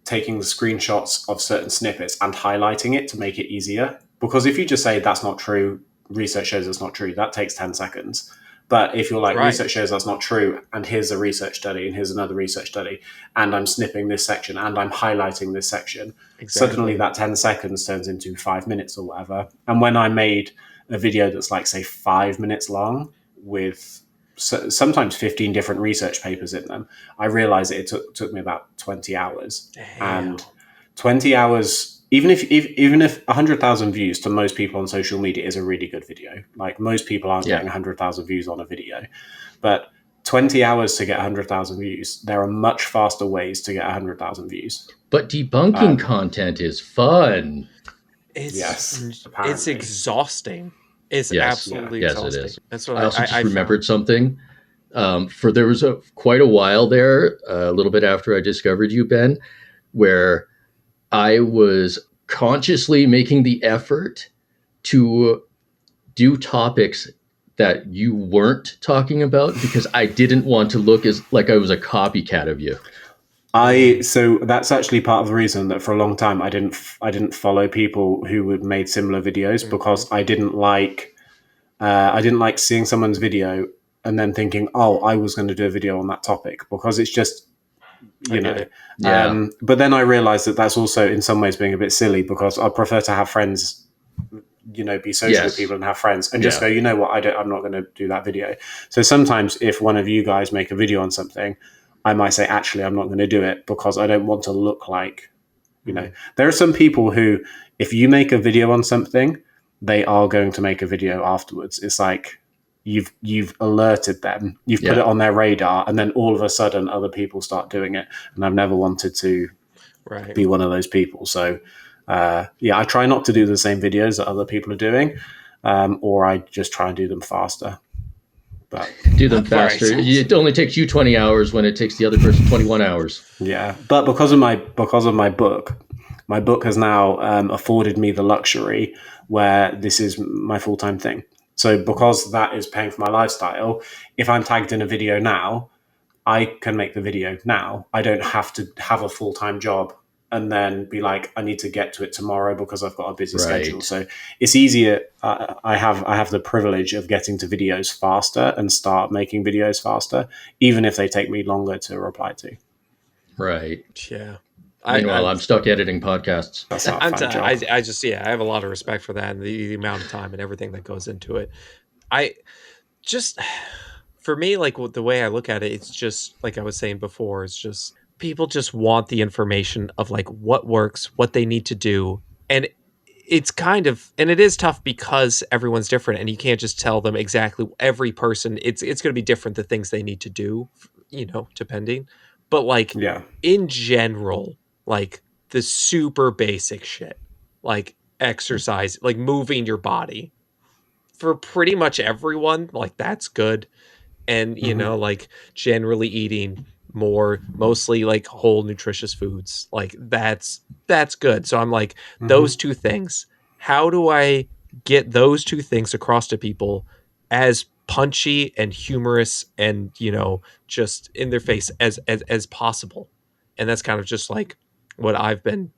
taking the screenshots of certain snippets and highlighting it to make it easier. Because if you just say that's not true, research shows that's not true, that takes 10 seconds. But if you're research shows that's not true, and here's a research study, and here's another research study, and I'm snipping this section, and I'm highlighting this section, suddenly that 10 seconds turns into 5 minutes or whatever. And when I made a video that's say 5 minutes long with sometimes 15 different research papers in them, I realized it took me about 20 hours. Damn. And 20 hours, even if 100,000 views to most people on social media is a really good video. Like most people aren't getting 100,000 views on a video, but 20 hours to get 100,000 views, there are much faster ways to get 100,000 views. But debunking content is fun. It's exhausting. It's absolutely exhausting. It is. That's what I also just remembered found. something. There was quite a while there, a little bit after I discovered you, Ben, where I was consciously making the effort to do topics that you weren't talking about because I didn't want to look as like I was a copycat of you. So that's actually part of the reason that for a long time I didn't follow people who had made similar videos, because I didn't like seeing someone's video and then thinking, oh, I was going to do a video on that topic, because it's just, you know. But then I realized that that's also in some ways being a bit silly, because I prefer to have friends, you know, be social with people and have friends and just go, you know what, I'm not going to do that video. So sometimes if one of you guys make a video on something, I might say, actually, I'm not going to do it because I don't want to look like, you know, there are some people who, if you make a video on something, they are going to make a video afterwards. It's like you've alerted them, you've put it on their radar, and then all of a sudden other people start doing it. And I've never wanted to be one of those people. So I try not to do the same videos that other people are doing, or I just try and do them faster. But do them faster. It only takes you 20 hours when it takes the other person 21 hours. Yeah, but because of my book has now afforded me the luxury where this is my full-time thing. So because that is paying for my lifestyle, if I'm tagged in a video now, I can make the video now. I don't have to have a full-time job and then be like, I need to get to it tomorrow because I've got a busy schedule. So it's easier. I have the privilege of getting to videos faster and start making videos faster, even if they take me longer to reply to. Right. Yeah. Meanwhile, I'm stuck editing podcasts. That's not a fun job. I have a lot of respect for that and the amount of time and everything that goes into it. For me, like the way I look at it, it's just like I was saying before, it's just people just want the information of like what works, what they need to do. And it's and it is tough because everyone's different and you can't just tell them exactly every person. It's going to be different, the things they need to do, you know, depending. But like in general, like the super basic shit, like exercise, like moving your body for pretty much everyone, like that's good. And, you know, like generally eating mostly like whole nutritious foods, like that's good. So I'm like, those two things, how do I get those two things across to people as punchy and humorous and, you know, just in their face as possible? And that's kind of just like what I've been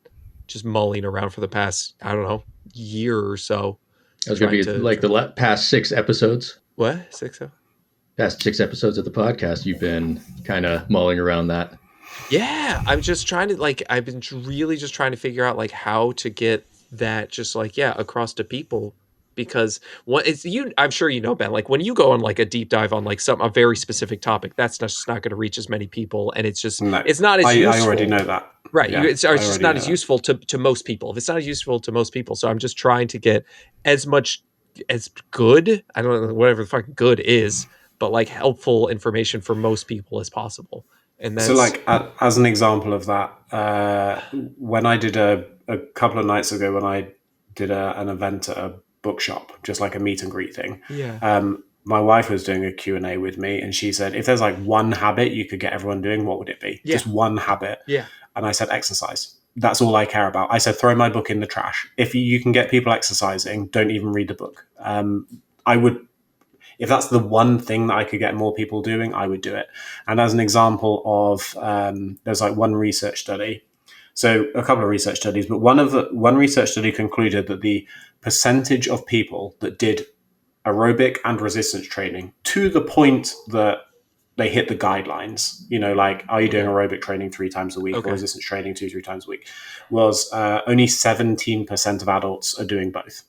just mulling around for the past, I don't know, year or so. That was going to be like the past 6 episodes. What? 6? Past 6 episodes of the podcast, you've been kind of mulling around that. Yeah, I'm just trying to I've been really just trying to figure out like how to get that just like across to people, because I'm sure you know, Ben, like when you go on like a deep dive on like a very specific topic, that's just not going to reach as many people, and it's just it's not as useful. I already know that. Right, it's just not as useful to most people. If it's not as useful to most people, so I'm just trying to get as much as good, I don't know, whatever the fuck good is, but like helpful information for most people as possible. And that's... So like as an example of that, when I did a couple of nights ago, when I did an event at a bookshop, just like a meet and greet thing. My wife was doing a Q&A with me, and she said, if there's like one habit you could get everyone doing, what would it be? Just one habit. And I said, exercise. That's all I care about. I said, throw my book in the trash. If you can get people exercising, don't even read the book. I would, if that's the one thing that I could get more people doing, I would do it. And as an example of, there's like one research study. So a couple of research studies, but one research study concluded that the percentage of people that did aerobic and resistance training to the point that they hit the guidelines, you know, like, are you doing aerobic training 3 times a week or resistance training 2-3 times a week, was only 17% of adults are doing both.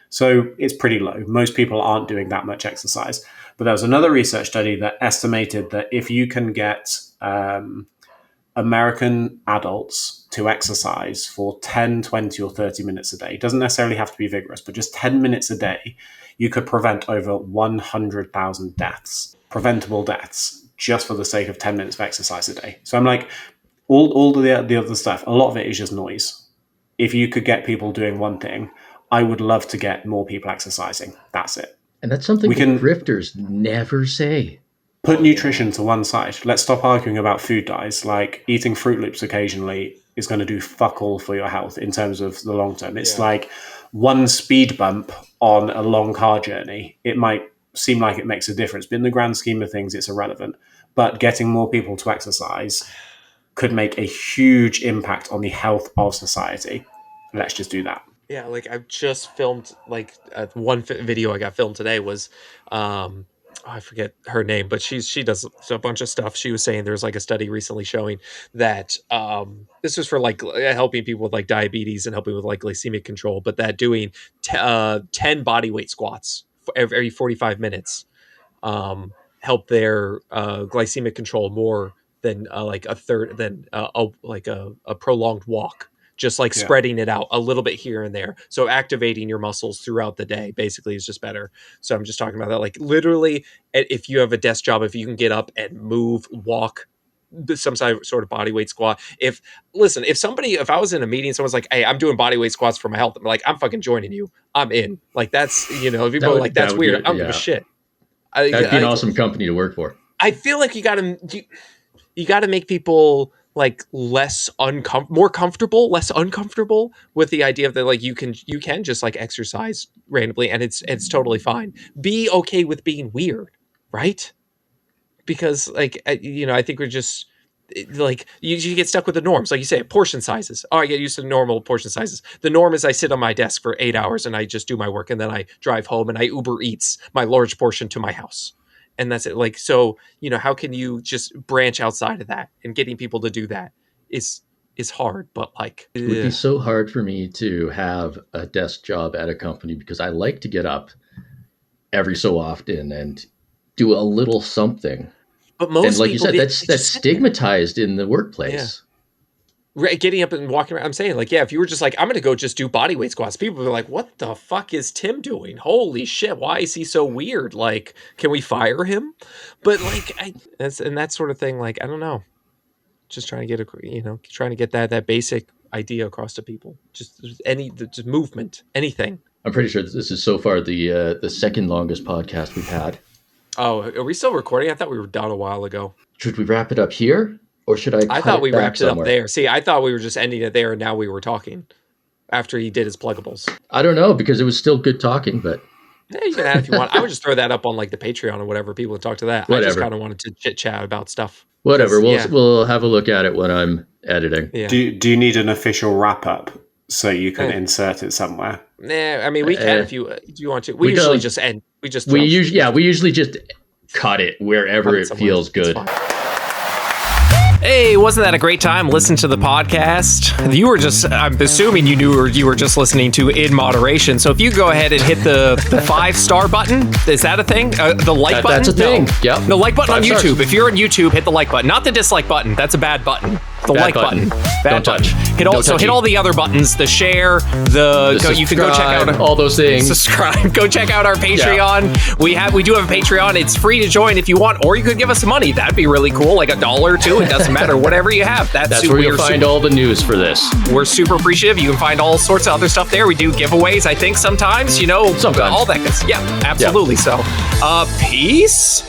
So it's pretty low. Most people aren't doing that much exercise. But there was another research study that estimated that if you can get American adults to exercise for 10, 20, or 30 minutes a day, it doesn't necessarily have to be vigorous, but just 10 minutes a day, you could prevent over 100,000 deaths, preventable deaths, just for the sake of 10 minutes of exercise a day. So I'm like, all the other stuff, a lot of it is just noise. If you could get people doing one thing, I would love to get more people exercising. That's it. And that's something grifters never say. Put nutrition to one side. Let's stop arguing about food dyes. Like eating Fruit Loops occasionally is going to do fuck all for your health in terms of the long term. It's like one speed bump on a long car journey. It might seem like it makes a difference, but in the grand scheme of things, it's irrelevant. But getting more people to exercise could make a huge impact on the health of society. Let's just do that. Yeah, like I've just filmed like one video I got filmed today was I forget her name, but she does a bunch of stuff. She was saying there's like a study recently showing that this was for like helping people with like diabetes and helping with like glycemic control, but that doing 10 body weight squats for every 45 minutes help their glycemic control more than like a third than a prolonged walk. Just like spreading it out a little bit here and there. So activating your muscles throughout the day basically is just better. So I'm just talking about that. Like literally, if you have a desk job, if you can get up and move, walk, some sort of body weight squat. If I was in a meeting, someone's like, hey, I'm doing body weight squats for my health. I'm like, I'm fucking joining you. I'm in. Like that's, if people are like, that's weird. I don't give a shit. That'd be an awesome company to work for. I feel like you gotta make people like less more comfortable, less uncomfortable with the idea that like you can just like exercise randomly and it's totally fine. Be okay with being weird, right? Because like I think we're just like you get stuck with the norms, like you say, portion sizes. Oh, I get used to normal portion sizes. The norm is I sit on my desk for 8 hours and I just do my work and then I drive home and I Uber Eats my large portion to my house. And that's it. Like, so, how can you just branch outside of that? And getting people to do that is hard, but like it would be so hard for me to have a desk job at a company because I like to get up every so often and do a little something. But most and like people, you said, that's stigmatized in the workplace. Yeah. Right, getting up and walking around. I'm saying, like, if you were just like, I'm going to go just do body weight squats, people would be like, what the fuck is Tim doing? Holy shit, why is he so weird? Like, can we fire him? But like, that sort of thing, like, I don't know. Just trying to get that basic idea across to people. Just movement, anything. I'm pretty sure this is so far the second longest podcast we've had. Oh, are we still recording? I thought we were done a while ago. Should we wrap it up here? Or should I thought we wrapped it somewhere? up there. See, I thought we were just ending it there and now we were talking after he did his pluggables. I don't know, because it was still good talking, but... Yeah, you can add if you want. I would just throw that up on like the Patreon or whatever. People would talk to that. Whatever. I just kind of wanted to chit chat about stuff. Whatever. We'll have a look at it when I'm editing. Yeah. Do you need an official wrap up so you can insert it somewhere? Nah, I mean we can if you want to. We usually just end. We usually just cut it wherever it feels good. Hey, wasn't that a great time listening to the podcast? I'm assuming you were just listening to In Moderation. So if you go ahead and hit the 5-star button, is that a thing? The like button? That's a thing. No. Yep. The like button 5 on YouTube. stars. If you're on YouTube, hit the like button. Not the dislike button. That's a bad button. The bad like button. Bad Don't touch. Hit all the other buttons. The share. You can go check out all those things. Subscribe. Go check out our Patreon. Yeah. We do have a Patreon. It's free to join if you want, or you could give us some money. That'd be really cool, like $1 or $2. It doesn't matter. Whatever you have. That's where you'll find all the news for this. We're super appreciative. You can find all sorts of other stuff there. We do giveaways, I think, sometimes. Sometimes. All that good stuff. Yeah, absolutely. Yeah. So, peace.